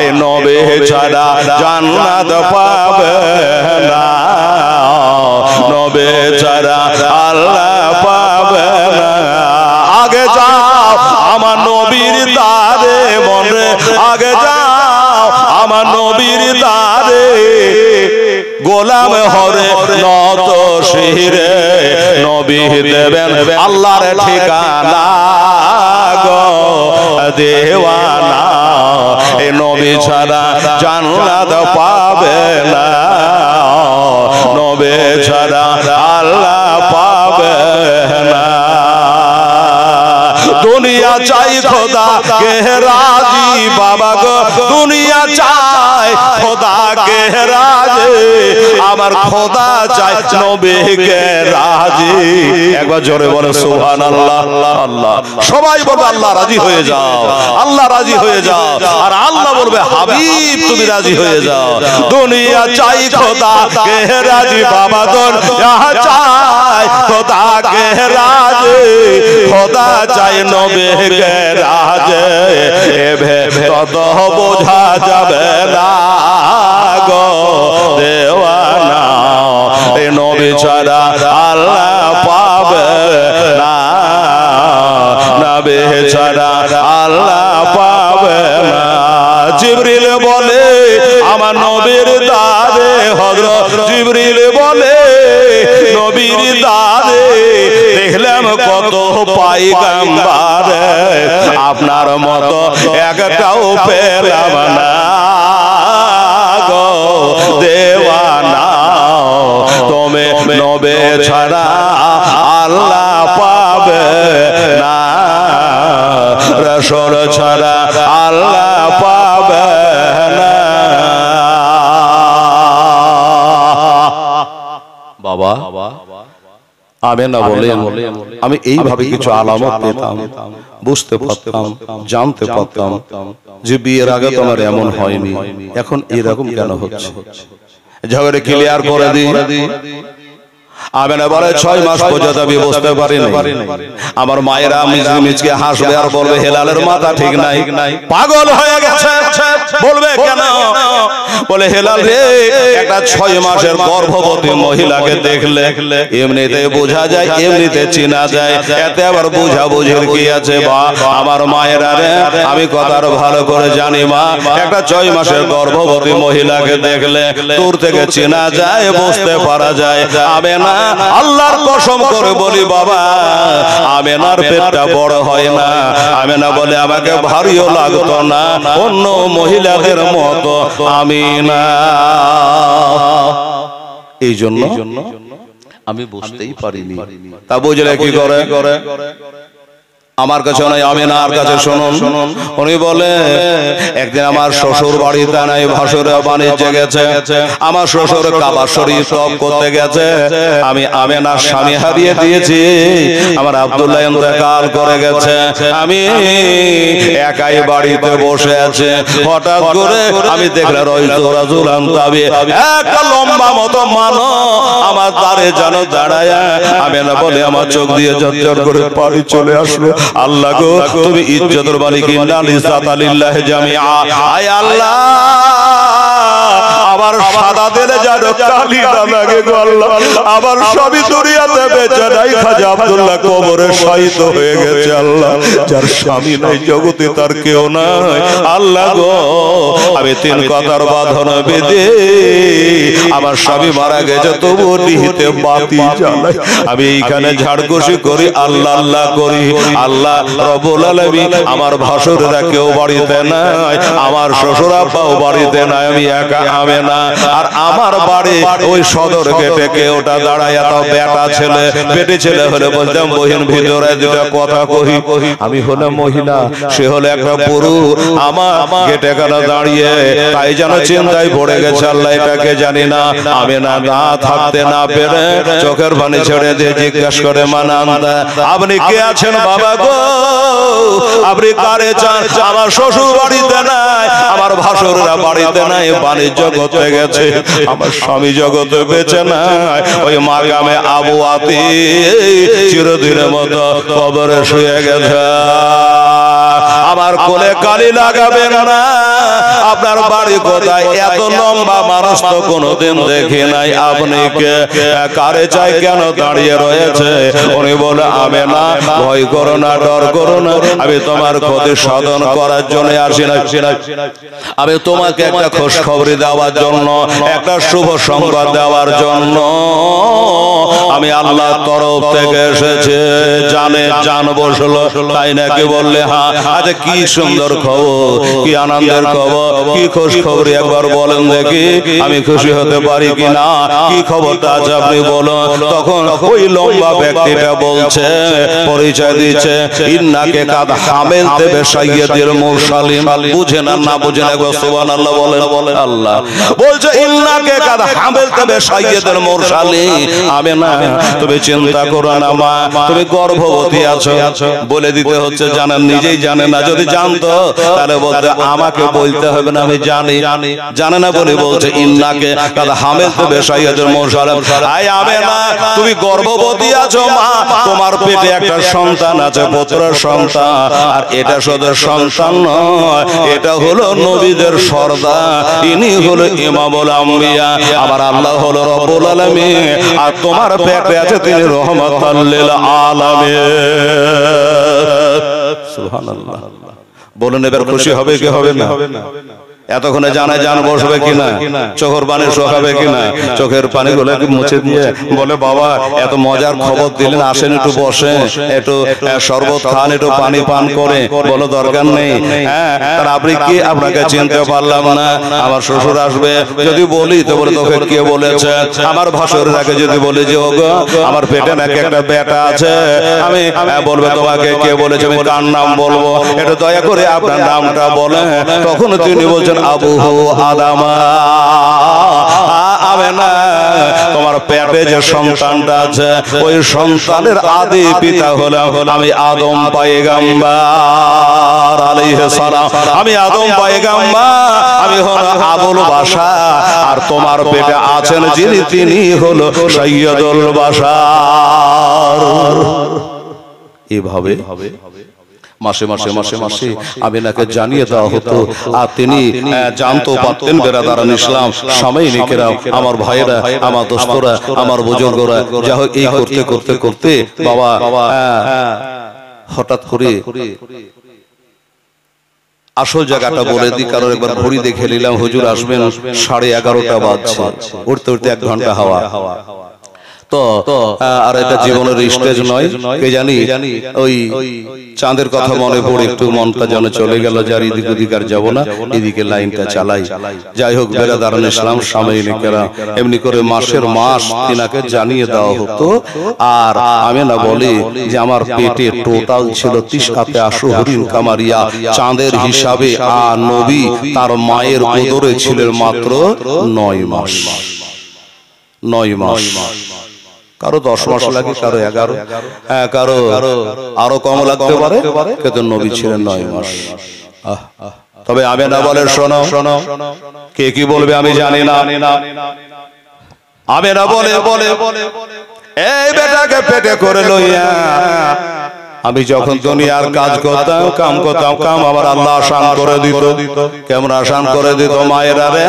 এ নবী ছাড়া জান্নাত পাবে না, নবী ছাড়া আল্লাহ পাবে না। আগে যাও আমার নবীর দারে মনে, আগে যাও আমার নবীর দারে, গোলাম হরে নত শিরে, নবী দেবেন আল্লাহর ঠিকানা গো দেওয়ানা। এ নবী ছাড়া জান্নাত পাবে না, নবী ছাড়া আল্লাহ পাবে না। দুনিয়া চাই খোদা কে রাজি বাবা গো, দুনিয়া চাই খোদা কে রাজি, আমার খোদা চাই নবী কে রাজি। একবার জোরে বলে সুবহানাল্লাহ। আল্লাহ সবাই বলবে আল্লাহ রাজি হয়ে যাও, আল্লাহ রাজি হয়ে যাও, আর আল্লাহ বলবে হাবিব তুমি রাজি হয়ে যাও। দুনিয়া চাই খোদা কে রাজি বাবা দুনিয়া চাই খোদা কে রাজি, খোদা চাই নবী কে রাজি। এবে তত বোঝা যাবে না গো দেওয়ানা, এ নবী ছাড়া আল্লাহ পাবে না, নবী ছাড়া আল্লাহ পাবে না। জিবরিল বলে আমার নবীর দারে, হযরত জিবরিল বলে নবীর দারে দেখলাম কত পয়গম্বর, আপনার মতো একটাও পেলাম না গো দেওয়ানা। তুমি নবী ছাড়া আল্লাহ পাবে না, রাসূল ছাড়া আল্লাহ পাবে না। বাবা আমেনা বলেন আমি এইভাবে কিছু আলামত পেতাম, বুঝতে পারতাম, জানতে পারতাম যে বিয়ের আগে তোমার এমন হয়নি, এখন এরকম কেন হচ্ছে। ঝগড়ে ক্লিয়ার করে দিই। আমেনা বলে 6 মাস পর্যন্ত আমি বুঝতে পারিনি। আমার মায়েরা মিজকে হাসবে আর বলবে হেলালের মাথা ঠিক নাই, পাগল হয়ে গেছে। বলবে কেন? বলে হেলাল রে, একটা 6 মাসের গর্ভবতী মহিলাকে দেখলে এমনিতে বোঝা যায়, এমনিতে চেনা যায়, এতে আবার বোঝা বুঝির কি আছে? বা আমার মায়েরা রে, আমি কথার ভালো করে জানি মা, একটা 6 মাসের গর্ভবতী মহিলাকে দেখলে দূর থেকে চেনা যায়, বুঝতে পারা যায়। আমেনা আল্লাহর কসম করে বলি বাবা, আমেনার পেটটা বড় হয় না। আমেনা বলে আমাকে ভারীও লাগতো না অন্য মহিলাদের মতো আমিনা। এই জন্য আমি বুঝতেই পারিনি। তা বুঝলে কি করে? আমার কাছে নয়, আমিনার কাছে শুনুন। উনি বলে একদিন আমার শ্বশুর বাড়িতে নাই, ভাসুরে বাণিজ্যে গেছে। আমার শ্বশুর কাবা শরীফ তওয়াফ করতে গেছে। আমি আমিনার স্বামী হারিয়ে দিয়েছি। আমার আব্দুল্লাহ ইন্তেকাল করে গেছে। আমি একাই বাড়িতে বসে আছে। হঠাৎ করে আমি দেখলাম রাজুলান তাবি, একটা লম্বা মতো মানো আমার দ্বারে যেন দাঁড়ায়। আমিনা বলে আমার চোখ দিয়ে ঝরঝর করে পানি চলে আসলো। আল্লাহ গো, তুমি ইজ্জতের মালিক, ইন্নাল ইজ্জাতা লিল্লাহি জামিআ। আয় আল্লাহ, আবার সাদা দিলে যেন কালি না লাগে গো আল্লাহ। আবার সবই দুনিয়াতে বেঁচে নাই, খাজা আব্দুল্লাহ কবরে শায়িত হয়ে গেছে। আল্লাহ, যার স্বামী নাই জগতে তার কেউ নাই। আল্লাহ গো, আমি 3 কথার বাঁধন বেঁধে আমার স্বামী মারা গেছে, তবু নিহিতে বাতি জ্বালাই। আমি এইখানে ঝাড়ঘষি করি, আল্লাহ আল্লাহ করি। আল্লাহ রব্বুল আলামিন, আমার ভাসুররা কেউ বাড়িতে নাই, আমার শ্বশুর আব্বাও বাড়িতে নাই, আমি একা আমেনা। আর আমার বাড়ি ওই সদর গেটে কেউটা দাঁড়ায়, এত বেটা ছেলে বেটি ছেলে হলে বলতাম বহিন ভিতরে দুটা কথা কহি। আমি হলাম মহিলা, সে হলো একটা পুরুষ, আমার গেটে কেন দাঁড়িয়ে, তাই যেন চিন্তায় পড়ে গেছে। আল্লাহ এটাকে জানি না। আমেনা না থাকতে না পেরে চোখের পানি ছেড়ে দিয়ে জিজ্ঞাসা করে, মানান্দা আপনি কে আছেন বাবা গো? আপনি কারে চান? আমার শ্বশুর বাড়িতে নাই, আমার ভাসুররা বাড়িতে নাই, বাণিজ্য জগতে গেছে, আমার স্বামী জগতে বেঁচে নাই। ওই মাকামে আবু আতি চিরদিনের মতো কবরে শুয়ে গেছে। আমার কোলে কালি লাগাবেন না। আপনার বাড়ি কোথায়? এত লম্বা মানুষ তো কোনোদিন দেখি নাই। আপনি কে? কারে চাই? কেন দাঁড়িয়ে রয়েছে? উনি বলে, আমেনা ভয় করো না, ডর করো না, আমি তোমার ক্ষতি সাধন করার জন্য আসি না। আমি তোমাকে একটা খোঁজ খবরি দেওয়ার জন্য, একটা শুভ সংবাদ দেওয়ার জন্য আমি আল্লাহর তরফ থেকে এসেছে। জানে জান বসলো, তাই নাকি? বললে হ্যাঁ। আচ্ছা, কি সুন্দর খবর, কি আনন্দের খবর, কি খোঁজ খবর একবার বলেন দেখি, আমি খুশি হতে পারি কিনা। কি খবরটা আছে আপনি বলুন। তখন ওই লম্বা ব্যক্তিটা বলছে, পরিচয় দিচ্ছে, ইন্নাকে কাদ হামেল দেবে সাইয়্যিদুল মুরসালিন। বুঝেন আর না বুঝেন একবার সুবহানাল্লাহ বলেন। আল্লাহ বলছে, ইন্নাকে কাদ হামেল দেবে সাইয়্যিদুল মুরসালিন। আমেনা তুমি চিন্তা করো না মা, তুমি গর্ভবতী আছো। বলে দিতে হচ্ছে, জানেন নিজেই জানে না। যদি জানতো তাহলে বলতে আমাকে বলতে হবে না, আমি জানি। জানে না বলে বলছে, ইন্নাকে কাদ হামেল দেবে সাইয়্যিদুল মুরসালিন। আয় আমেনা, তুমি গর্ভবতী আছো মা, তোমার পেটে একটা সন্তান আছে, পুত্র সন্তান। আর এটা শুধু সন্তান নয়, এটা হলো নবীদের সর্দার, ইনি হলো ইমামুল আম্বিয়া। আমার আল্লাহ হলো রব্বুল আলামিন, আর তোমার পেটে আছে তিনি রহমাতাল লিল আলামিন। সুবহানাল্লাহ। বলুন এবার খুশি হবে কি হবে না? এতক্ষণে জানে জান বসবে কিনা, চোখের পানি শোকাবে কিনা, চোখের পানি গুলো মুছে দিয়ে বলে, বাবা এত মজার খবর দিলেন, আসেন একটু বসে, একটু শরবত খান, একটু পানি পান করে। বলো দরকার নেই। হ্যাঁ, তার আপনি কি? আপনাকে চিনতে পারলাম না। আমার শ্বশুর আসবে, যদি বলি তো বলে তোকে কে বলেছে? আমার ভাসুরটাকে যদি বলি যে ওগো আমার পেটে নাকি একটা বেটা আছে, আমি বলবে তোমাকে কে বলেছে? আমি কার নাম বলবো? একটু দয়া করে আপনার নামটা বলে। তখন তিনি বলছেন, আবু আদামা। আমেনা, তোমার পেটে যে সন্তানটা আছে ওই সন্তানের আদি পিতা হলাম আমি আদম পয়গম্বর আলাইহিস সালাম। আমি আদম পয়গম্বর, আমি হলো আবুল বাশার, আর তোমার পেটে আছেন যিনি তিনি হলো সৈয়দুল বাশার। এইভাবে মাসে মাসে মাসে মাসে আমিনাকে জানিয়ে দেওয়া হতো, আর তিনি জানতো পারতেন। বেরাদারান ইসলাম, সামাইনিকেরা, আমার ভাইয়েরা, আমার দোস্তরা, আমার বুজুর্গরা, যা হোক এই করতে করতে করতে বাবা হঠাৎ করে আসল জায়গাটা বলে দিই, কারণ একবার ঘড়ি দেখে নিলাম হুজুর আসবেন 11:30 বাজছে, উঠতে উঠতে 1 ঘন্টা হাওয়া। তো আর এটা জীবনের স্টেজ নয়, কে জানি ওই চাঁদের কথা মনে পড়ে একটু মনটা যেন চলে গেল, যার এদিক ওদিক আর যাবো না, এদিকে লাইনটা চালাই। যাই হোক, বেরাদারান ইসলাম, সামাইনিকেরা, এমনি করে মাসের মাস তিনাকে জানিয়ে দেওয়া হতো। আর আমেনা বলে যে আমার পেটে টোটাল ছিল 30 আশুহরিন কামারিয়া, চাঁদের হিসাবে, আর নবী তার মায়ের উদরে ছিলেন মাত্র 9 মাস। 9 মাস, কারো 10 মাস লাগে, কারো 11, কারো আরো কম লাগতে পারে, কিন্তু নবী ছিলেন 9 মাস। তবে আমেনা বলে, শোনো, কে কি বলবে আমি জানি না। আমেনা বলে এই বেটাকে পেটে করে লইয়া আমি যখন দুনিয়ার কাজ করতাম, কাম করতাম, কাম আবার আল্লাহ আসান করে দিত। কেমন আসান করে দিত মায়েরা রে,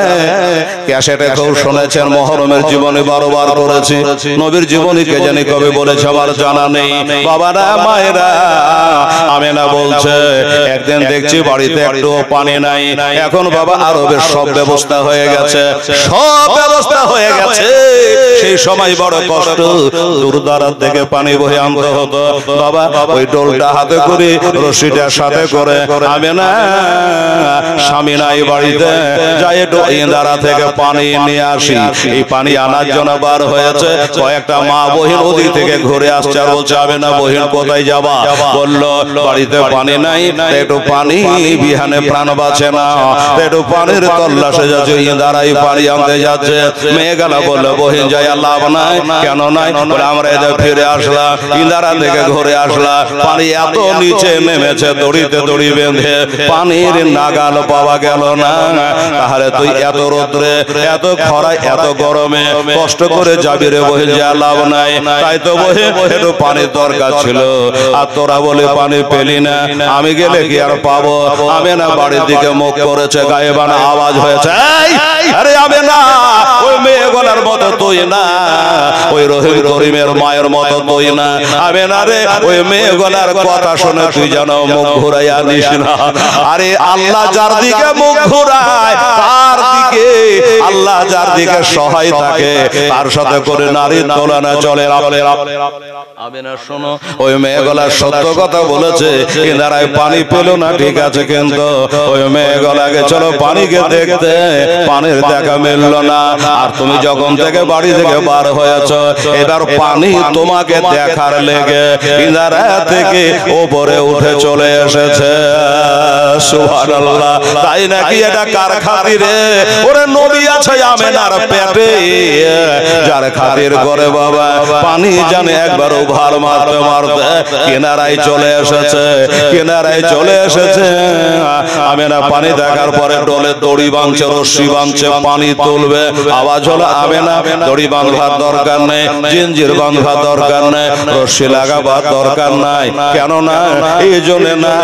ক্যাসেটে খুব শুনেছেন, মহরমের জীবনে 12 বার করেছি, নবীর জীবনী কে জানি কবে বলেছে আমার জানা নেই। বাবারা, মায়েরা, আমেনা বলছে একদিন দেখছি বাড়িতে একটু পানি নাই। এখন বাবা আরবের সব ব্যবস্থা হয়ে গেছে, সব ব্যবস্থা হয়ে গেছে। সেই সময় বড় কষ্ট, দূরদারাত থেকে পানি বহে আনতে হতো। বাবা ওই ডোলটা হাতে করে, রশিটা সাথে করে আমেনা স্বামী নাই বাড়িতে, যাই একটু ইন্দারা থেকে পানি নিয়ে আসি। এই পানি আনার জন্য বার হয়েছে, কয়েকটা মা বহিন ওদিক থেকে ঘুরে আসছে, আর বলছে আমেনা বহিন কোথায় যাবা? বললো বাড়িতে পানি নাই, একটু পানি বিহানে প্রাণ বাঁচে না, একটু পানির তল্লাশে যাচ্ছে, ইন্দারাই পানি আনতে যাচ্ছে। মেয়ে গেল বললো বহিন যাই লাভ নাই। কেন নাই? বলে আমরা এদের ফিরে আসলাম, ইন্দারা থেকে ঘুরে আসলাম, পানি এত নিচে নেমেছে, দড়িতে দড়ি বেঁধে পানির নাগাল পাওয়া গেল না। তাহলে তুই এত রোদ্রে, এত খরায়, এত গরমে কষ্ট করে যাবি রে বহিন, যা লাভ নাই। তাই তো বহিন একটু পানির দরকার ছিল, আর তোরা বলে পানি পেলি না, আমি গেলে কি আর পাবো? আমেনা বাড়ির দিকে মুখ করেছে, গায়ে বানা আওয়াজ হয়েছে, আরে আমেনা ওই মেয়ে গলার মতো তুই না, ওই রহিম করিমের মায়ের মতো তুই না। আমেনা রে ওই মেয়ে গলার কথা শুনে তুই যেন মুখ ঘুরাইয়া নিস না। আরে আল্লাহ যার দিকে মুখ ঘুরায়, তার দিকে আল্লাহ যার দিকে সহায় থাকে, তার সাথে করে নারীর তুলনা চলে। আমেনা শোনো, ওই মেয়ে গলার সত্য কথা বলেছে, ইনারাই পানি পেল না, ঠিক আছে, কিন্তু ওই মেয়ে গলাকে চলো পানিকে দেখতে, পানির দেখা মিলল না। আর তুমি যখন থেকে বাড়ি থেকে বার হয়েছ, এবার পানি তোমাকে দেখার লেগে ইনারা থেকে ওপরে উঠে চলে এসেছে। সুবহানাল্লাহ। তাই নাকি এটা কার খাতিরে? ওরে নবী আছে আমেনার পেটে, যার খাতির করে বাবা পানি জানে একবার উভার মারতে মারতে কিনারায় চলে এসেছে, কিনারায় চলে এসেছে। আমেনা পানি দেখার পরে ডলে দড়ি বাঁধছে, রশি বাঁধছে, পানি তুলবে। আওয়াজ হলো আমেনা দড়ি বাঁধবার দরকার নেই, জিঞ্জির বাঁধবার দরকার নেই, রশি লাগাবার দরকার নাই। কেন না? এই জন্য না,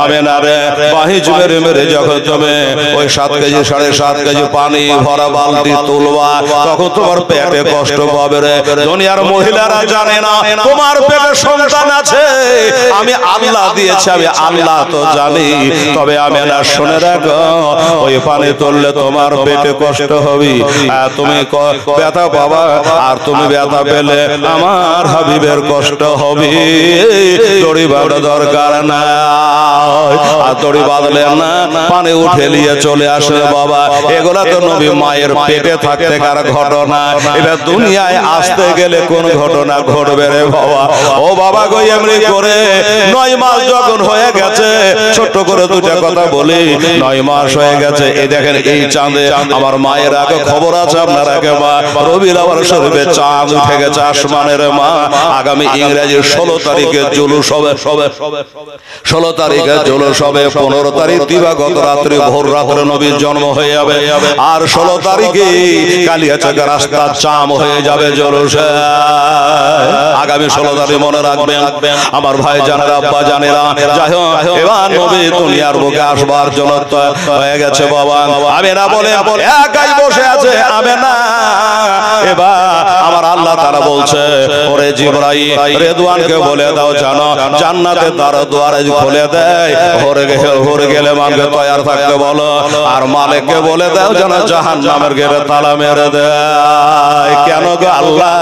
আমেনা রে বাহিজ মেরে মেরে যখন তুমি ওই 7 কেজি 7.5 কেজি পানি ভরা বালতি তুলবা, তখন তোমার পেটে কষ্ট পাবে রে। দুনিয়ার মহিলারা জানে না তোমার পেটে সন্তান আছে, আমি আল্লাহ দিয়েছি, আমি আল্লাহ তো জানি। তবে আমেনা শুনে রাখো, ওই পানি তুললে তোমার পেটে কষ্ট হবে, তুমি ব্যথা পাবা, আর তুমি ব্যথা পেলে আমার হাবিবের কষ্ট হবে। দড়ি বাঁধা দরকার না, আর দড়ি বাঁধলে না না, পানি উঠে নিয়ে চলে আসে বাবা। এগুলা তো নবী মায়ের পেটে থাকতে কার ঘটনা। এবার দুনিয়ায় আসতে গেলে কোন ঘটনা ঘটবে রে বাবা? ও বাবা গো, এমনি করে 9 মাস যখন হয়ে গেছে, ছোট্ট করে দুটা কথা বলি, 9 মাস হয়ে গেছে। এই দেখেন এই চাঁদে আমার মায়ের আগে খবর আছে, আপনার আগে মা রবিউল আউয়াল শরীফে চাঁদ উঠে গেছে আসমানের মা। আগামী ইংরেজি 16 তারিখে জুলুস হবে, 16 তারিখে জুলুস হবে, 15 তারিখ দিবাগত রাত্রে ভোর রাত্রে নবীর জন্ম হয়ে যাবে, আর 16 তারিখে কালিয়াচক রাস্তা জাম হয়ে যাবে জুলুসে। আগামী 16 তারিখ মনে রাখবেন আমার ভাই জানেরা, আব্বা জানেরা। যাই হোক, এবার নবী দুনিয়ার বুকে আসবার জন্য হয়ে গেছে বাবা। আমেনা বলে একাই বসে আছে আমেনা। এবার আমার আল্লাহ তাআলা বলছে, ওরে জিবরাইল রেদওয়ানকে বলে দাও জানো জান্নাতে তার দুয়ারে খুলে দেয়, হরে গেলে মানকে তৈয়ার থাকতে বলো। আর মালিককে বলে দাও জানো জাহান্নামের গেটে তালা মেরে দেয়। কেন গো আল্লাহ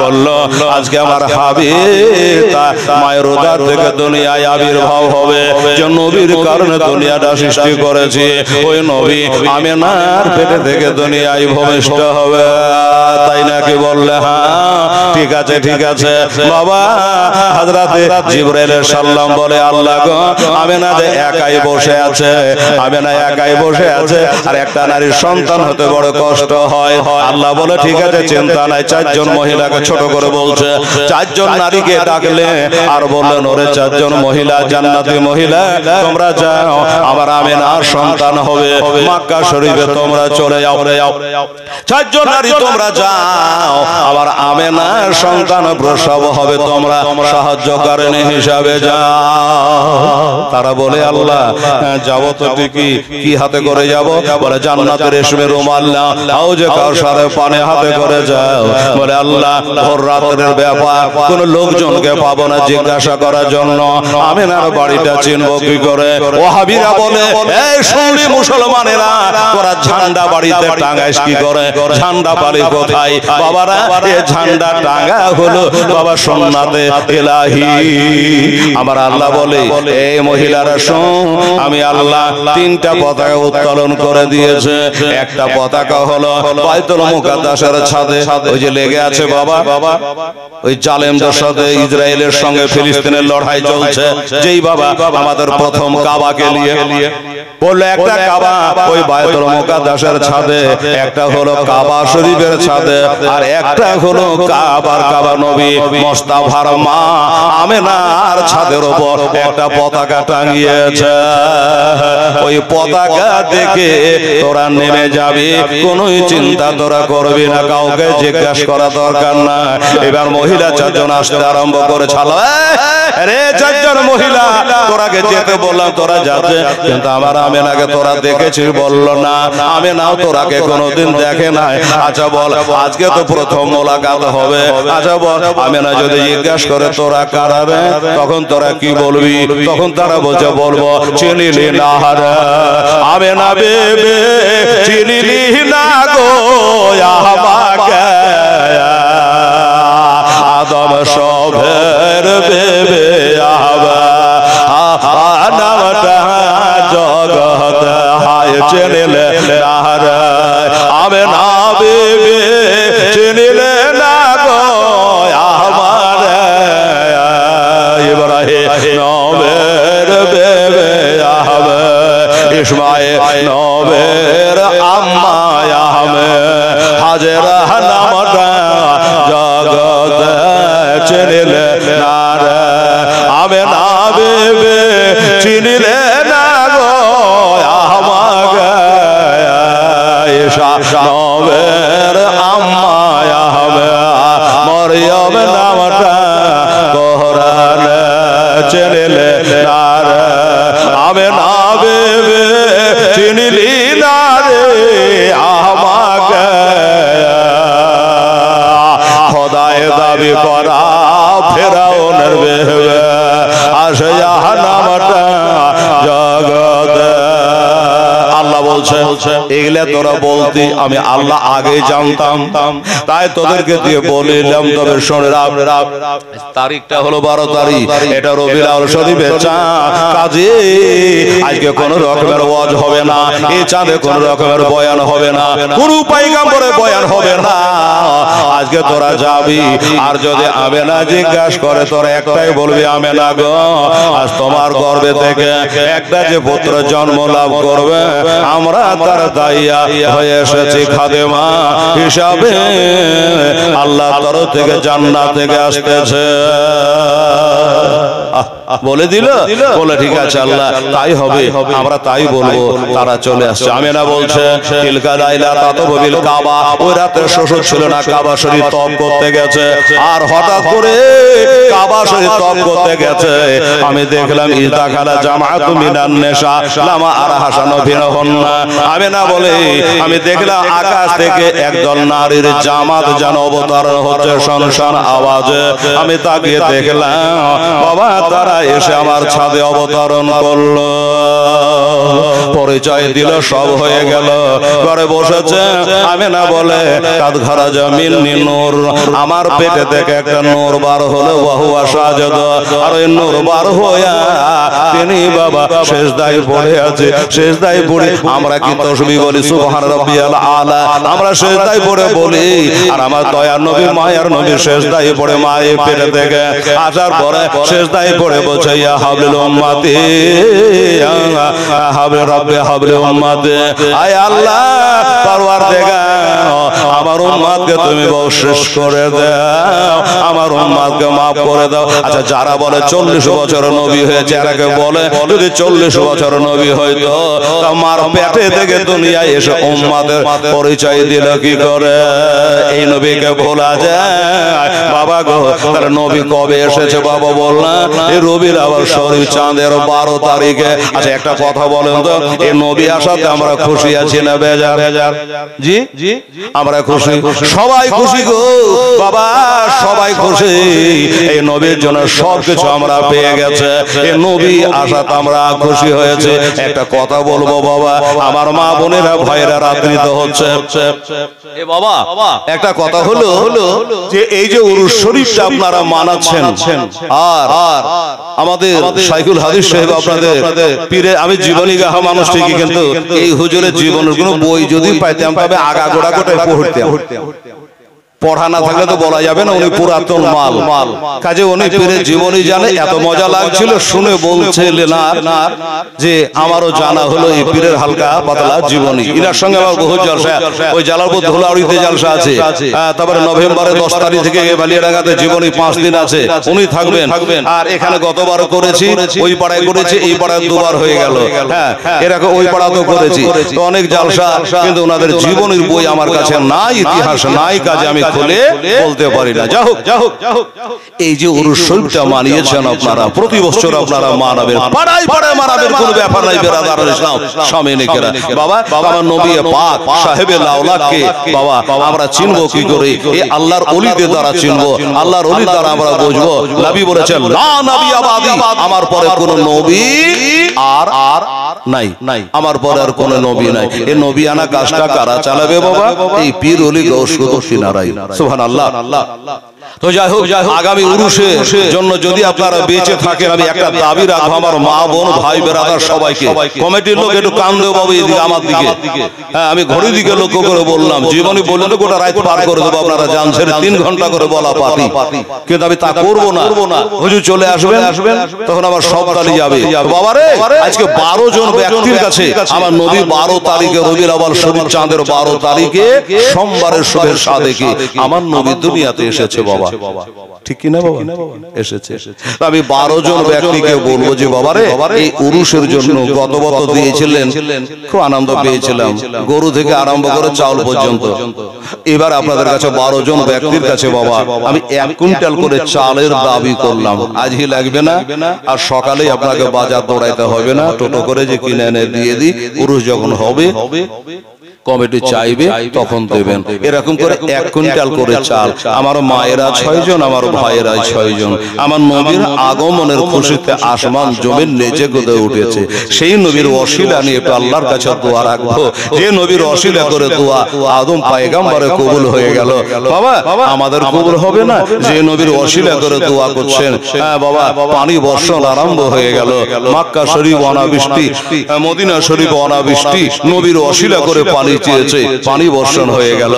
বললো আজকে আমার হাবিব মায়ের উদর থেকে দুনিয়ায় আবির্ভাব হবে, যে নবীর কারণে দুনিয়াটা সৃষ্টি করেছি। ওই নবী আমেনার পেটে থেকে দুনিয়ায় ভূমিষ্ঠ হবে, তাই নাকি? বললে হ্যাঁ, ঠিক আছে ঠিক আছে বাবা। হযরতে জিবরাইল সাল্লাম বলে আল্লাহ গো, আমেনা যে একাই বসে আছে, আমেনা একাই বসে আছে, আর একটা নারীর সন্তান হতে বড় কষ্ট হয়। আল্লাহ বলে ঠিক আছে চিন্তা নাই। 4 জন মহিলাকে ছোট করে বলছে, 4 জন নারীকে ডাকলে আর বললেন ওরে 4 জন মহিলা জান্নাতি মহিলা তোমরা যাও, আমার আমেনার সন্তান হবে, মক্কা শরীফে তোমরা চলে যাও। 4 জন নারী তোমরা যাও, আবার আমেনার সন্তান প্রসব হবে, তোমরা সাহায্যকারিণী হিসাবে যাও। তারা বলে আল্লাহ যাবো তো ঠিকই, কি হাতে করে যাব? বলে জান্নাতের রেশমের রুমাল নাও, যে কাউসারের পানি হাতে করে যাও। বলে আল্লাহ ভোর রাতের ব্যাপার, কোন লোকজনকে পাবো না জিজ্ঞাসা করার জন্য, আমেনার বাড়িটা চিনবো কি করে? ওয়াহাবিরা বলে এই শুনি মুসলমানেরা, তোরা ঝান্ডা বাড়িতে টাঙ্গাইস কি করে? ঝান্ডা পালি কোথায়? বাবারা এই ঝান্ডা টাঙ্গা হলো বাবা সুন্নাতে ইলাহি। আমার আল্লাহ বলে এই মহিলারা শোন, আমি আল্লাহ 3টা পতাকা উত্তোলন করে দিয়েছে। একটা পতাকা হলো বাইতুল মুকাদ্দাসের ছাদে, ওই যে লেগে আছে বাবা, ওই জালেমদের সাথে ইসরায়েলের সঙ্গে ফিলিস্তিনের লড়াই চলছে। যেই বাবা আমাদের প্রথম কাবাকে নিয়ে বললো একটা কাবা ওই বাইতুল মুকাদ্দাসের ছাদে, একটা হলো কাবা শরীফের ছাদে, আর একটা হলো কাবা নবী মুস্তাফার মা আমেনার ছাদের উপর একটা পতাকা টাঙিয়েছে। ওই পতাকা দেখে তোরা নেমে যাবি, কোনো চিন্তা তোরা করবি না, কাউকে জিজ্ঞাসা করা দরকার না। এবার মহিলা 4 জন আসতে আরম্ভ করে, ছালো রে 4 জন মহিলা, তোরাকে যেতে বললাম তোরা যাচ্ছে, কিন্তু আমার আমেনাকে তোরা দেখেছিস? বললো না, আমেনাও তোরাকে কোনোদিন দেখে নাই। আচ্ছা বল, আজকে তো প্রথম মোলাকাত হবে, আচ্ছা বল আমেনা যদি জিজ্ঞাসা করে তোরা কারা রে, তখন তোরা কি বলবি? তখন তারা বলছে বলবো চিনিলি না রে আমেনা বেবে, চিনিলি না গো আমাকে আদম সবের বেবে আবা নামটা জগৎ হায় চিনিলে না রে আমেনা বেবে, চিনিলে না গো আমার ইব্রাহিম নবের বেবে আবে, ইসমাইল নবের আম্মা আহমে, হাজেরা নামটা জগৎ চিনিলে না রে আমেনা বেবে, চিনিলে না গো আমাকে ঈসা নবের আম্মা আহমে, মরিয়ম নামটা কোরআনে চিনিলে না রে আমেনা বেবে, চিনিলি না রে আমাকে বলছে এগুলা তোরা বলতি আমি আল্লাহ আগে জানতাম, তাই তোদেরকে দিয়ে বলিলাম। তবে শুনে রাখ, তারিখটা হলো 12 তারিখ, এটা রবিউল আউয়াল শরীফের চাঁদ। কাজে আজকে কোন রকমের ওয়াজ হবে না, এই চাঁদে কোন রকমের বয়ান হবে না, কোন পয়গম্বরের বয়ান হবে না। আজকে তোরা যাবি, আর যদি আমেনা জিজ্ঞাসা করে তোরা একটাই বলবি আমেনা গো, আজ তোমার গর্ভে থেকে একটা যে পুত্র জন্ম লাভ করবে, আমরা তার দাইয়া হয়ে এসেছি খাদেমা হিসাবে, আল্লাহ তরফ থেকে জান্নাত থেকে আসতেছে। বলে দিল, বলে ঠিক আছে আল্লাহ তাই হবে, আমরা তাই বলবো। তারা চলে আসছে। আমেনা বলছে তিলকা লাইলা তাতবু বিল কাবা, ওই রাতে শ্বশুর ছিল না, কাবা শরীফ তওয়াফ করতে গেছে। আর হঠাৎ করে কাবা শরীফ তওয়াফ করতে গেছে, আমি দেখলাম ইদা খালা জামাআতু মিনান নিসা লামা আরা হাসান বিনহুন্না। আমেনা বলে আমি দেখলাম আকাশ থেকে একদল নারীর জামাত যেন অবতরণ হচ্ছে শনশন আওয়াজে। আমি তাকিয়ে দেখলাম বাবা তারা এসে আমার ছাদে অবতরণ করলো, পরিচয় দিল, সব হয়ে গেল। ঘরে বসেছে। আমেনা বলে কাদ খারাজা মিন্নি নূর, আমার পেটে থেকে একটা নূর বার হলো, ওয়াহুয়া সাজিদ, আর ওই নূর বার হইয়া তিনি বাবা সিজদায় পড়ে আছে। সিজদায় পড়ে আমরা কি তাসবিহ বলি সুবহান রাব্বিয়াল আলা, আমরা সিজদায় পড়ে বলি। আর আমার দয়ার নবী মায়ার নবী সিজদায় পড়ে মায়ের পেটে থেকে আসার পরে সিজদায় পড়ে বলছে ইয়া হাবলুল উম্মতি হাবল রব্বে হাবলে উম্মতে, আয় আল্লাহ পরওয়ারদিগার আমার উম্মতকে তুমি বখশিশ করে দাও, আমার উম্মতকে maaf করে দাও। আচ্ছা যারা বলে 40 বছর নবী হয়েছে, এরাকে বলে যদি 40 বছর নবী হইতো আমার পেটে থেকে দুনিয়ায় এসে উম্মতের পরিচয় দিল কি করে? এই নবীকে ভোলা যায় বাবা গো? তার নবী কবে এসেছে বাবা বললাম এই রবিউল আউয়াল শরীফ চাঁদের 12 তারিখে। আচ্ছা একটা কথা বলেন তো, এই নবী আসাতে আমরা খুশি আছি না বেজার? জি জি আমরা খুশি, সবাই খুশি গো বাবা, সবাই খুশি। এই নবীর জন্য সবকিছু আমরা পেয়ে গেছে, এই নবী আসাতে আমরা খুশি হয়েছে। একটা কথা বলবো বাবা, আমার মা বোনেরা ভাইরা রাত্রিত হচ্ছে এ বাবা, একটা কথা হলো যে এই যে উরুস শরীফটা আপনারা মানাচ্ছেন, আর আমাদের শাইখুল হাদিস সাহেব আপনাদের পীরে, আমি জীবনী গাহা মানুষ ঠিকই, কিন্তু এই হুজুরের জীবনের কোনো বই যদি পাইতাম তবে আগাগোড়া গোটায় পড়তাম। পড়া না থাকলে তো বলা যাবে না, উনি পুরাতন মাল। কাজে উনি পীরের জীবনী জানে, এত মজা লাগছিল শুনে বলছিলেন যে আমারও জানা হলো এই পীরের হালকা পাতলা জীবনী। ইনার সঙ্গে আমার বহু জলসা, ওই জালালপুর ধুলাউড়িতে জলসা আছে, তারপরে নভেম্বরের 10 তারিখ থেকে বালিয়াডাঙ্গাতে জীবনী 5 দিন আছে, উনি থাকবেন। আর এখানে গতবার করেছি, ওই পাড়ায় করেছি, এই পাড়ায় দুবার হয়ে গেল। হ্যাঁ এরকম ওই পাড়াতেও করেছি, তো অনেক জলসা, কিন্তু ওনাদের জীবনীর বই আমার কাছে নাই, ইতিহাস নাই, কাজে আমি খুলে বলতে পারি না। যা হোক এই যে উরুস শরীফটা মানিয়েছেন আপনারা, প্রতি বছর আপনারা মানাবেন, পাড়ায় পাড়ায় মানাবেন, কোনো ব্যাপার নাই বেরাদার ইসলাম সামিনেকেরা। বাবা আমার নবী পাক সাহেবে লাউলাকে বাবা আমরা চিনবো কি করে? এই আল্লাহর ওলিদের দ্বারা চিনবো, আল্লাহর ওলির দ্বারা আমরা বুঝবো। নবী বলেছেন লা নবী আবাদি, আমার পরে কোনো নবী আর নাই, আমার পরে আর কোনো নবী নাই। এই নবী আনা কাজটা কারা চালাবে বাবা? এই পীর ওলি গৌস কিনারাই। সুবহানাল্লাহ। তো যাই হোক, আগামী উরুসের জন্য যদি আপনারা বেঁচে থাকেন, আমি একটা দাবি রাখবো আমার মা বোন ভাই বেরাদার সবাইকে, কমিটির লোক একটু কান দেবো বাবু এদিকে আমার দিকে। হ্যাঁ আমি ঘড়ির দিকে লক্ষ্য করে বললাম, জীবনী বললেন তো গোটা রাত পার করে দেবো, আপনারা জানছেন 3 ঘন্টা করে বলা পাতি, কিন্তু আমি তা করবো না। হুজুর চলে আসবেন, তখন আমার সব তালি যাবে। বাবারে আজকে 12 জন ব্যক্তির কাছে আমার নবী 12 তারিখে রবিউল আউয়াল শরীফ চাঁদের 12 তারিখে সোমবারের শুভের সাদেকে আমার নবী দুনিয়াতে এসেছে বাবা, ঠিক কি না বাবা? এসেছে। আমি 12 জন ব্যক্তিকে বলবো যে বাবারে এই উরুসের জন্য গত বছর দিয়েছিলেন, খুব আনন্দ পেয়েছিলাম, গরু থেকে আরম্ভ করে চাউল পর্যন্ত। এবার আপনাদের কাছে 12 জন ব্যক্তির কাছে বাবা আমি 1 কুইন্টাল করে চালের দাবি করলাম। আজই লাগবে না, আর সকালেই আপনাকে বাজার দৌড়াইতে হবে না, টোটো করে যে কিনে এনে দিয়ে দিই, উরুস যখন হবে কমিটি চাইবে তখন দেবেন। এরকম করে 1 কুইন্টাল করে চাল। আমার মায়েরা 6 জন, আমার ভাইয়েরা 6 জন। আমার নবীর আগমনের খুশিতে আসমান জমিন নেচে গদে উঠেছে। সেই নবীর ওসিলা নিয়ে একটু আল্লাহর কাছে দোয়া রাখবো, যে নবীর ওসিলা করে দোয়া আদম পয়গম্বরে কবুল হয়ে গেল। বাবা আমাদের কবুল হবে না? যে নবীর ওসিলা করে দোয়া করছেন, হ্যাঁ বাবা, পানি বর্ষণ আরম্ভ হয়ে গেল। মক্কা শরীফ অনাবৃষ্টি, মদিনা শরীফ অনাবৃষ্টি, নবীর ওসিলা করে পানি চেয়েছে, পানি বর্ষণ হয়ে গেল।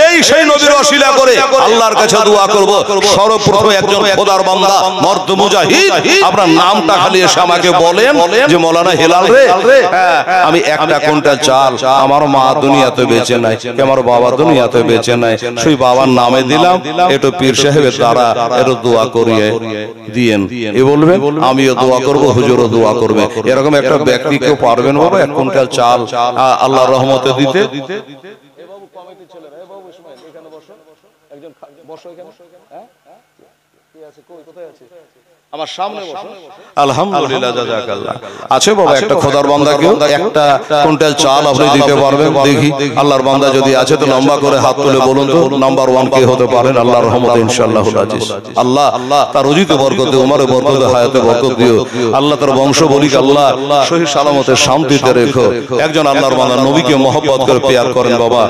এই সেই নবীর ওসিলা করে আল্লাহর কাছে দোয়া করব। সর্বপ্রথম একজন খোদার বান্দা মর্দ মুজাহিদ, আপনার নামটা খালি এসে আমাকে বলেন যে মৌলানা হেলাল রে, আমি 1 কুইন্টাল চাল, আমার মা দুনিয়াতে বেঁচে নাই, আমার বাবা দুনিয়াতে বেঁচে নাই, সেই বাবার নামে দিলাম, একটু পীর সাহেবের দ্বারা একটু দোয়া করিয়ে দিয়েন। এ বলবেন আমিও দোয়া করব, হুজুরও দোয়া করবে। এরকম একটা ব্যক্তি কেউ পারবেন বাবা 1 কুইন্টাল চাল আল্লাহর রহমতে দিতে? আমার সামনে আলহামদুলিল্লাহ জাযাকাল্লাহ আছে বাবা। একটা খোদার বান্দাকেও 1 কুইন্টাল চাল আপনি দিতে পারবেন? দেখি আল্লাহর বান্দা যদি আছে তো লম্বা করে হাত তুলে বলুন তো নাম্বার 1 কে হতে পারেন আল্লাহর রহমতে ইনশাআল্লাহুল আজিজ। আল্লাহ তার রুজিতে বরকত দিও, উমরে বরকত, হায়াতে বরকত দিও। আল্লাহ তার বংশবলীকে আল্লাহ সহি সালামতে শান্তিতে রেখো। একজন আল্লাহর বান্দা নবীকে মহব্বত করে প্যার করেন বাবা।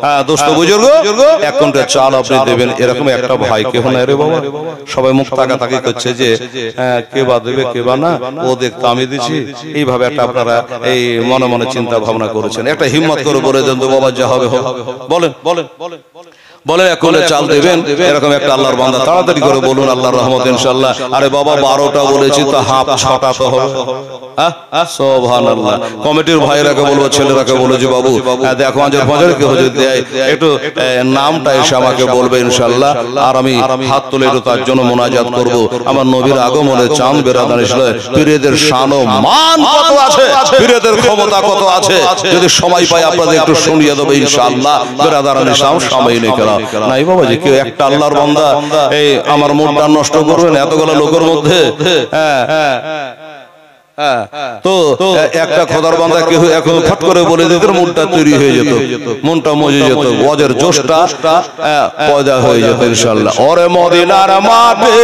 হ্যাঁ দোস্ত বুজুর্গ, 1 কুইন্টাল চাল আপনি দেবেন। এরকম একটা ভাই কেউ নাই রে বাবা? সবাই মুখ তাকাতাকি করছে যে কে বা দেবে কে বা না, ও দেখতে আমি দিচ্ছি, এইভাবে একটা আপনারা এই মনে মনে চিন্তা ভাবনা করেছেন। একটা হিম্মত করে বলে দেন তো বাবা, যা হবে বলেন বলেন বলে 1 কুইন্টাল চাল দেবেন। এরকম একটা আল্লাহর বান্দা তাড়াতাড়ি করে বলুন আল্লাহর রহমত ইনশাআল্লাহ। আরে বাবা 12টা বলেছি তো হাফ 6টা তো হবে। সুবহানাল্লাহ। কমিটির ভাইরাকে বলবো, ছেলেরাকে বলবো যে বাবু দেখো আজের ফজর কে হুজুর দেয়, একটু নামটা এসে আমাকে বলবে ইনশাআল্লাহ। আর আমি হাত তুলে একটু তার জন্য মুনাজাত করব। আমার নবীর আগমনে চাঁদ বেরাদান এসে পীরদের শান ও মান কত আছে, পীরদের ক্ষমতা কত আছে, যদি সময় পাই আপনাদের একটু শুনিয়ে দেব ইনশাআল্লাহ। বেরাদান ইসলাম সময় নেই কেন নাই বাবা যে কেউ একটা আল্লাহর বান্দা এই আমার মুডটা নষ্ট করবেন এতগুলো লোকের মধ্যে? তো একটা খোদার বান্দা কেউ এখন ফট করে বলে দিত, মনটা তৈরি হয়ে যেত, মনটা মজে যেত, ওয়াজের জোশটা পয়দা হয়ে যেত ইনশাআল্লাহ। ওরে মদিনার মাটি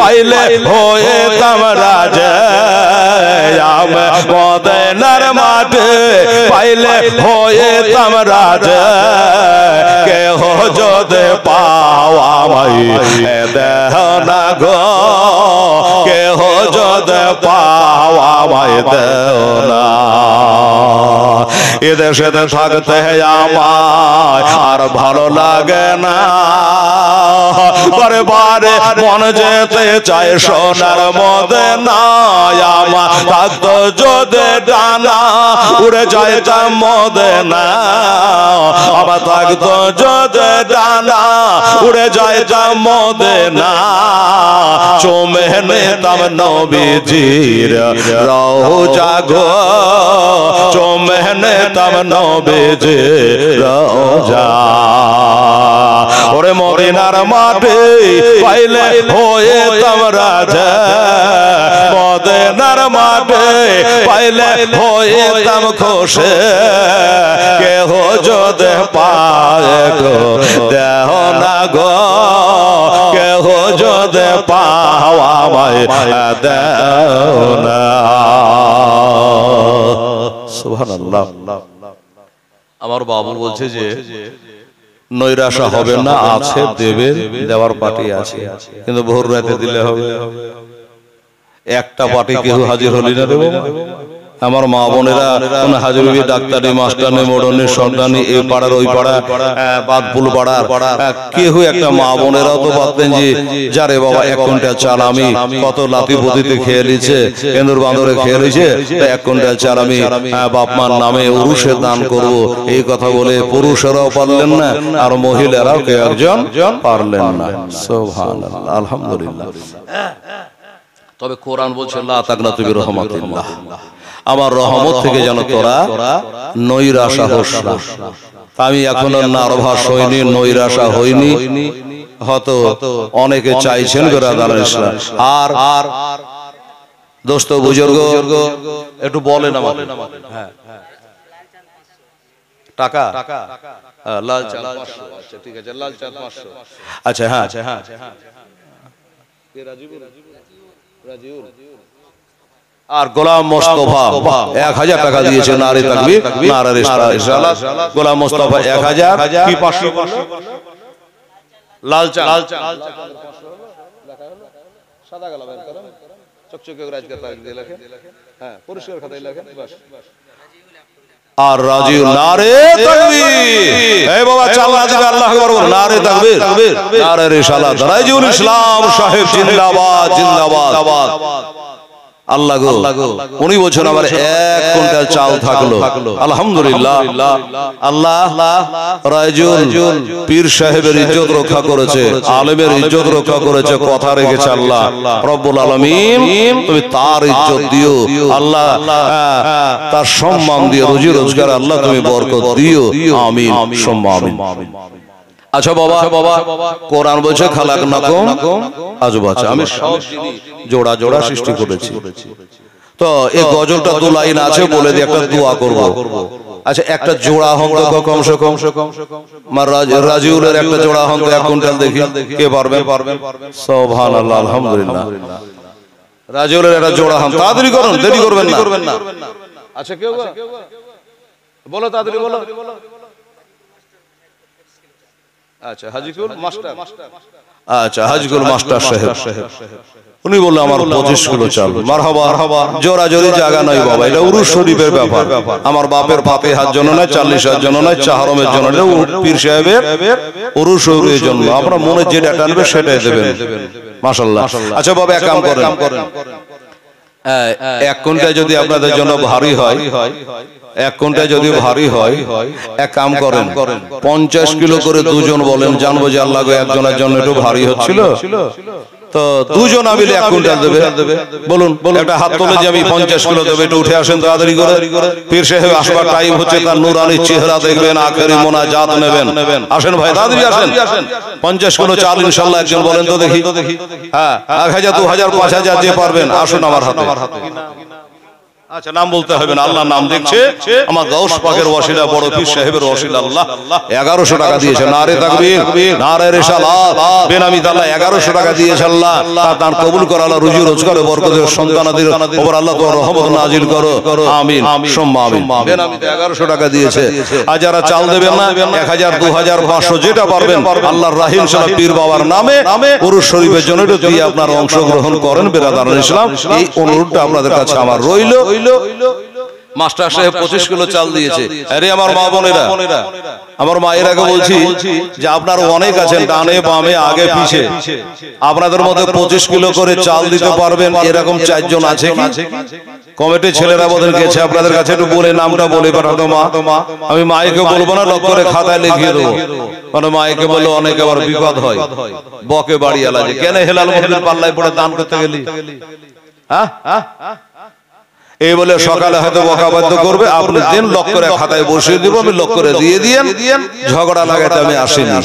পাইলে হয়ে তামরা যায়, মদিনার মাটি পাইলে হয়ে তামরা যায়, কে হো যদি পাওয়া মাই দেহ না গো, কে হো যদি পাওয়া আমায় দেও না। এদেশে থাকতে আমায় আর ভালো লাগে না, বারে বারে মন যেতে চায় সোনার মদিনা। আমার থাকতো যদি ডানা উড়ে যাইতাম মদিনা, আমার থাকতো যদি ডানা উড়ে যাইতাম মদিনা। চুমে নিতাম নবীজির রওজা গো, চুমে নিতাম নবীজির রওজা। ওরে মদিনার মাটি পাইলে হয়ে তামরা যায়, মদিনার মাটি পাইলে হয়ে তাম খুশি, কেহ যদি পায় গো দেহ না গো, কেহ যদি পাওয়া আমায় দেও না। সুবহানাল্লাহ। আমার বাবু বলছে যে নৈরাশা হবে না, আছে দেবে, দেওয়ার পার্টি আছে, কিন্তু ভোর রাতে দিলে হবে। একটা পার্টি কেউ হাজির হলি না রে বাবা। আমার মা বোনেরা হাজুরি ডাক্তারি মাস্টারনি মোড়নি সন্তানি এই পাড়ার ওই পাড়া বাদপুল পাড়ার কেউ একটা মা বোনেরাও তো ভাবতেন যে যারে বাবা 1 কুইন্টাল চাল আমি কত লাতি পুতিতে খেয়ে নিচ্ছে, এন্দুর বান্দরে খেয়ে নিচ্ছে, 1 কুইন্টাল চাল আমি বাপ মার নামে উরুষে দান করব, এই কথা বলে পুরুষেরাও পারলেন না আর মহিলারাও কেউ একজন পারলেন না। সুবহানাল্লাহ, আলহামদুলিল্লাহ। তবে কোরআন বলছে লা তাকনাতু বিরহমাতিল্লাহ, আমার রহমত থেকে যেন তোরা নৈরাশা হোস না। আমি এখনো নার্ভাস হইনি, নৈরাশা হইনি, হয়তো অনেকে চাইছেন বেরাদার ইসলাম। আর দোস্ত বুজুর্গ একটু বলেন আমাকে, হ্যাঁ টাকা লাল চাল 500। আচ্ছা ঠিক আছে, লাল চাল 500। আচ্ছা হ্যাঁ আর গোলাম মোস্তফা 1000 টাকা দিয়েছে। নারে তাকবীর, নারে রিসালাত। গোলাম মোস্তফা 1000 কি 500 লাল চাল সাদা গলা বের করেন, চকচকে রাজকে তারিখ দিয়ে লেখেন, হ্যাঁ পরিষ্কার খাতায় লেখেন বাস। আর রাজিউল নারে তাকবীর, এই বাবা চাল্লা দিবে আল্লাহু আকবার বল, নারে তাকবীর, নারে রিসালাত। রাজিউল ইসলাম সাহেব জিন্দাবাদ জিন্দাবাদ। আল্লাহ গো, উনি বলছেন আমার 1 কুইন্টাল চাল থাকলো, আলহামদুলিল্লাহ। আল্লাহ রাজিউল পীর সাহেবের ইজ্জত রক্ষা করেছে, আলেমের ইজ্জত রক্ষা করেছে, কথা রেখেছে আল্লাহ রব্বুল আলামিন। তুমি তার ইজ্জত দিও আল্লাহ, তার সম্মান দিও, রুজি রোজগার আল্লাহ তুমি বরকত দিও, আমিন সুম্মা আমিন। আচ্ছা বাবা, কোরআন বলছে খালাকনাকুম আজওয়াজা, আমি সব জোড়া জোড়া সৃষ্টি করেছি। তো এই গজলটা 2 লাইন আছে, বলে দিয়ে একটা দোয়া করব। আচ্ছা একটা জোড়া হন্ত কমসে কম রাজিউলের একটা জোড়া হন্ত 1 কুইন্টাল দেখি, কে পারবেন? সুবহানাল্লাহ, আলহামদুলিল্লাহ। রাজিউলের একটা জোড়া হন্ত, তাড়াতাড়ি করুন, দেরি করবেন না। আচ্ছা কেউ বলো, তাড়াতাড়ি বলো। আচ্ছা হাজিকুল মাস্টার, আচ্ছা হাজিকুল মাস্টার সাহেব, উনি বললেন আমার 25 কিলো চাল। মারহাবা, জোরা জোরি জায়গা নাই বাবা, এটা উরুস শরীফের ব্যাপার। আমার বাপের ফাতিহার জন্য নয়, 40-এর জন্য নয়, চাহরমের জন্য নয়, পীর সাহেবের উরুস শরীফের জন্য। আপনার মনে যেটা টানবে সেটাই দেবেন, মাশাআল্লাহ। আচ্ছা বাবা এক কাম করেন, 1 কুইন্টাল যদি আপনাদের জন্য ভারী হয়, 1 কুইন্টাল যদি ভারী হয়, এক কাম করেন 50 কিলো করে দুজন বলেন, জানবো যে আল্লাহ গো একজনের জন্য একটু ভারী হচ্ছিল, তো দুজন মিলে 1 কুইন্টাল দেবে। বলুন, একটা হাত তুলে যে আমি 50 কিলো দেবে, একটু উঠে আসেন তাড়াতাড়ি করে। পীর সাহেব আসবার টাইম হচ্ছে, তার নূরানি চেহারা দেখবেন, আখেরি মোনাজাত নেবেন। আসেন ভাই, তাড়াতাড়ি আসেন। 50 কিলো চাল ইনশাআল্লাহ একজন বলেন তো দেখি। হ্যাঁ 1000, 2000, 5000 যে পারবেন আসুন আমার হাতে। আচ্ছা নাম বলতে হবে না, আল্লাহ নাম দেখছে। আমার গাউস পাকের ওয়াসিলা, বড় পীর সাহেবের ওয়াসিলা আল্লাহ 1100 টাকা দিয়েছে। নারে তাকবীর, নারে রিসালাত। বেনামি আল্লাহ 1100 টাকা দিয়েছে আল্লাহ, তার দান কবুল করো আল্লাহ, রুজি রোজগারে বরকত, সন্তানাদের উপর আল্লাহ তোমার রহমত নাজিল করো, আমিন সুম্মা আমিন। বেনামিতে 1100 টাকা দিয়েছে। আর যারা চাল দেবেন না 1000, 2000, 500 যেটা পারবেন আল্লাহর রাহিম সাহেব পীর বাবার নামে উরুস শরীফের জন্য একটু দিয়ে আপনারা অংশগ্রহণ করেন বেরাদারুল ইসলাম। এই অনুরোধটা আপনাদের কাছে আমার রইল। মাস্টার সাহেব 25 কিলো চাল দিয়েছে। আরে আমার মা বোনেরা, আমার মায়েরাকে বলছি যে আপনারা অনেক আছেন, ডানে বামে আগে পিছে, আপনাদের মধ্যে 25 কিলো করে চাল দিতে পারবেন এরকম 4 জন আছে কি? কমিটির ছেলেরা বলেন গেছে, আপনাদের কাছে একটু বলে নামটা বলে পাঠাতো মা। আমি মায়েকে বলবো না, লক করে খাতায় লিখিয়ে দেবো, কারণ মায়েকে বললে অনেক আবার বিপদ হয়, বকে বাড়ি আলা যে কেন হেলাল মন্দির পাল্লায় পড়ে দান করতে গেলি, হ্যাঁ এই বলে সকালে হয়তো বকাবাদ্য করবে। আপনি দিন লক করে খাতায় বসিয়ে দিব, আমি লক করে দিয়ে দিয়েন, ঝগড়া লাগাতে আমি আসিনি।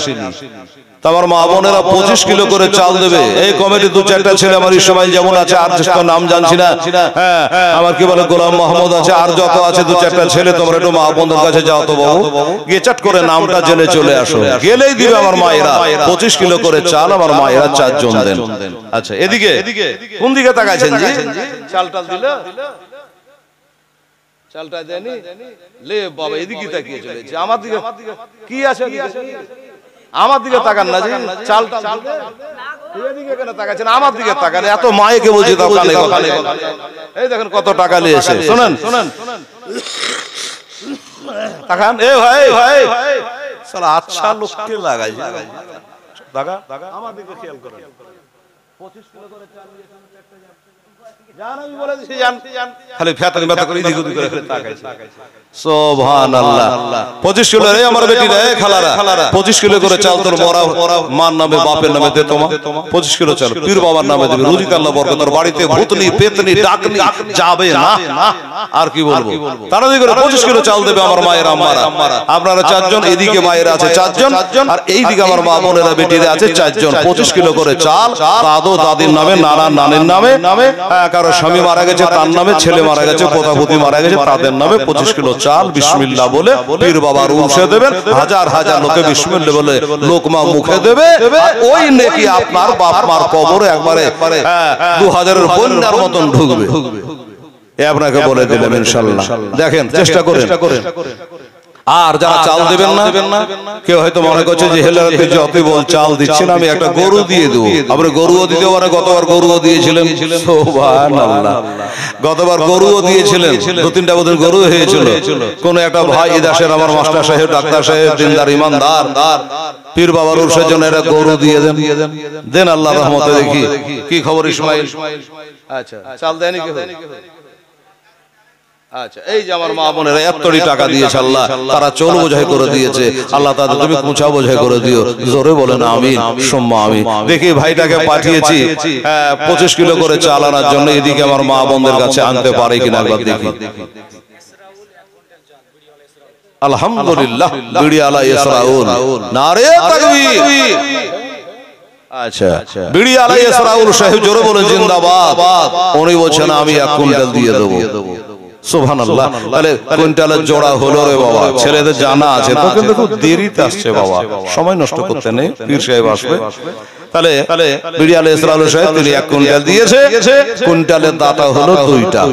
আমার মা বোনেরা 25 কিলো করে চাল দেবে। এই কমিটি 2-4টা ছেলে আমার ইসমাইল যেমন আছে, আর নাম জানছি না, হ্যাঁ আমার কি বলে গোলাম মোহাম্মদ আছে, আর যত আছে 2-4টা ছেলে, তোমরা একটু মা বোনদের কাছে যাও তো বাবু, গিয়ে চাট করে নামটা জেনে চলে আসো। গেলেই দিবে আমার মায়েরা 25 কিলো করে চাল, আমার মায়েরা 4 জন দেন। আচ্ছা এদিকে কোন দিকে তাকাইছেন জি? চালটা দিলে চালটা দেনি লে বাবা, এদিকে তাকিয়ে চলেছে আমার দিকে, কি আছে আমার দিকে তাকান না জি, চালটা এদিকে কেন তাকাচ্ছেন, আমার দিকে তাকান। এত মায়েকে বলছি দাও কানে কানে, এই দেখেন কত টাকা নিয়েছে, শুনেন তাকান। এ ভাই ভাই সালা আচ্ছা লোককে লাগাইছে, টাকা আমার দিকে খেয়াল করেন। 25 কিলো করে চাল নিয়েছে, জান আমি বলে দিছি, জান খালি ফেতানি ব্যথা করে এদিক ওদিক করে তাকাইছে। সুবহানাল্লাহ। 25 কিলো রে আমার বেটিরা, এ খালারা 25 কিলো করে চাল তোর মরা মার নামে বাপের নামে দে, তোমা 25 কিলো চাল পীর বাবার নামে দেবে, রুজিক আল্লাহ বরকতের বাড়িতে ভূতনি পেতনি ডাকনি যাবে না। আর কি বলবো, তারা দিকে 25 কিলো চাল দেবে আমার মায়ের আম্মারা। আপনারা 4 জন, এদিকে মায়েরা আছে 4 জন, আর এইদিকে আমার মা বোনেরা বেটিরা আছে 4 জন। 25 কিলো করে চাল দাদু দাদির নামে, নানা নানির নামে, কারো স্বামী মারা গেছে তার নামে, ছেলে মারা গেছে, পোতাপুতি মারা গেছে তাদের নামে 25 কিলো চাল বিসমিল্লাহ বলে পীর বাবার উলসে দেবেন, হাজার হাজার লোকে বিসমিল্লাহ বলে লোকমা মুখে দেবে, ওই নেকি আপনার বাপ মার কবরে একবারে 2000-এর বন্যার মতন ঢুকবে। এ আপনাকে বলে দিলাম ইনশাআল্লাহ, দেখেন চেষ্টা করেন। আর যারা চাল দেবেন না, কেউ হয়তো মনে করছে যে হেলারাতে যতই বল চাল দিচ্ছেন আমি একটা গরু দিয়ে দেবো, আপনি গরুও দিতে পারেন। গতবার গরুও দিয়েছিলেন, সুবহানাল্লাহ, গতবার গরুও দিয়েছিলেন, 2-3টা বোধ গরু হয়েছিল। কোন একটা ভাই দাসের আমার মাস্টার সাহেব, ডাক্তার সাহেব, দিনদার ইমানদার পীর বাবার উরসের জন্য একটা গরু দিয়ে দেন আল্লাহ রহমতে। দেখি কি খবর ইসমাইল? আচ্ছা, চাল দেয়নি কেউ? আচ্ছা, এই যে আমার মা বোনেরা এতটি টাকা দিয়েছে, আল্লাহ তারা চোল বোঝাই করে দিয়েছে, আল্লাহ তাদের তুমি কুঁচা বোঝাই করে দিও, জোরে বলেন আমিন সুম্মা আমিন। দেখি ভাইটাকে পাঠিয়েছি 25 কিলো করে চাল আনার জন্য, এদিকে আমার মা বোনদের কাছে আনতে পারে কিনা একবার দেখি। আলহামদুলিল্লাহ, বিড়ি আলা ইসরাউল, নারে তাকবীর। আচ্ছা, বিড়ি আলা ইসরাউল সাহেব জোরে বলেন জিন্দাবাদ। উনি বলছেন আমি 1 কুইন্টাল দিয়ে দেবো। সুবহানাল্লাহ, তাহলে কুইন্টালের জোড়া হলো রে বাবা। ছেলেদের জানা আছে তো, কিন্তু খুব দেরিতে আসছে বাবা, সময় নষ্ট করতে নেই, পীর সাহেব আসবে। তাহলে বিড়ি আলা ইসরাউল সাহেব তিনি 1 কুইন্টাল দিয়েছে, কুইন্টালের দাতা হলো 2টা।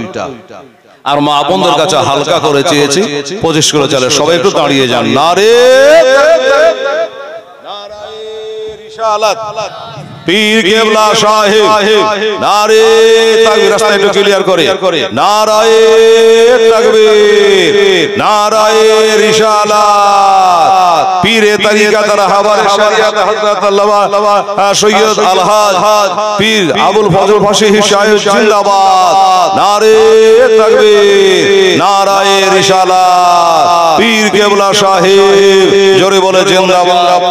আর মা বোনদের কাছে হালকা করে চেয়েছি 25 কিলো চালের। সবাই একটু দাঁড়িয়ে যান, নারে রিসালাত পীর কেবলা সাহেব, নারে তাকবীর। রাস্তা একটু ক্লিয়ার করে, নারায়ে তাকবীর, নারায়ে রিসালাত। পীরে তরিকাত রাহবার শরিয়ত হযরত আল্লামা সৈয়দ আলহাজ পীর আবুল ফজল ফাশিহি সাহেব জিন্দাবাদ, নারে তাকবীর, নারায়ে রিসালাত। পীর কেবলা সাহেব জোরে বলে জিন্দাবাদ।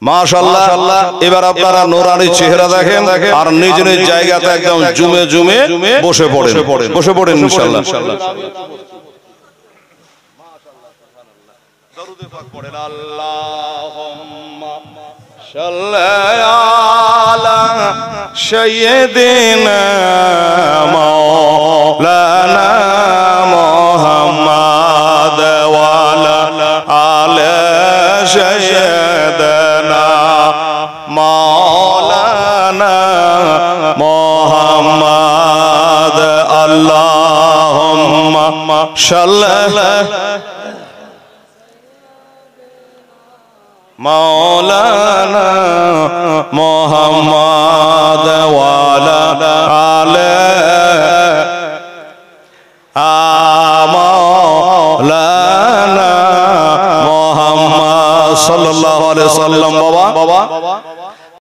মাশাআল্লাহ, এবার আপনারা নূরানি চেহারা দেখেন আর নিজ নিজ জায়গাতে একদম জুমে জুমে বসে পড়েন ইনশাআল্লাহ। দরুদ পাক পড়েন, আল্লাহুম্মা সাল্লি আলা সাইয়্যিদিনা মাওলানা মুহাম্মাদ ওয়া আলা আলি সাইয়্যিদিনা মাওলানা মুহাম্মাদ। আল্লাহুম্মা সাল্লি মাওলানা মুহাম্মাদ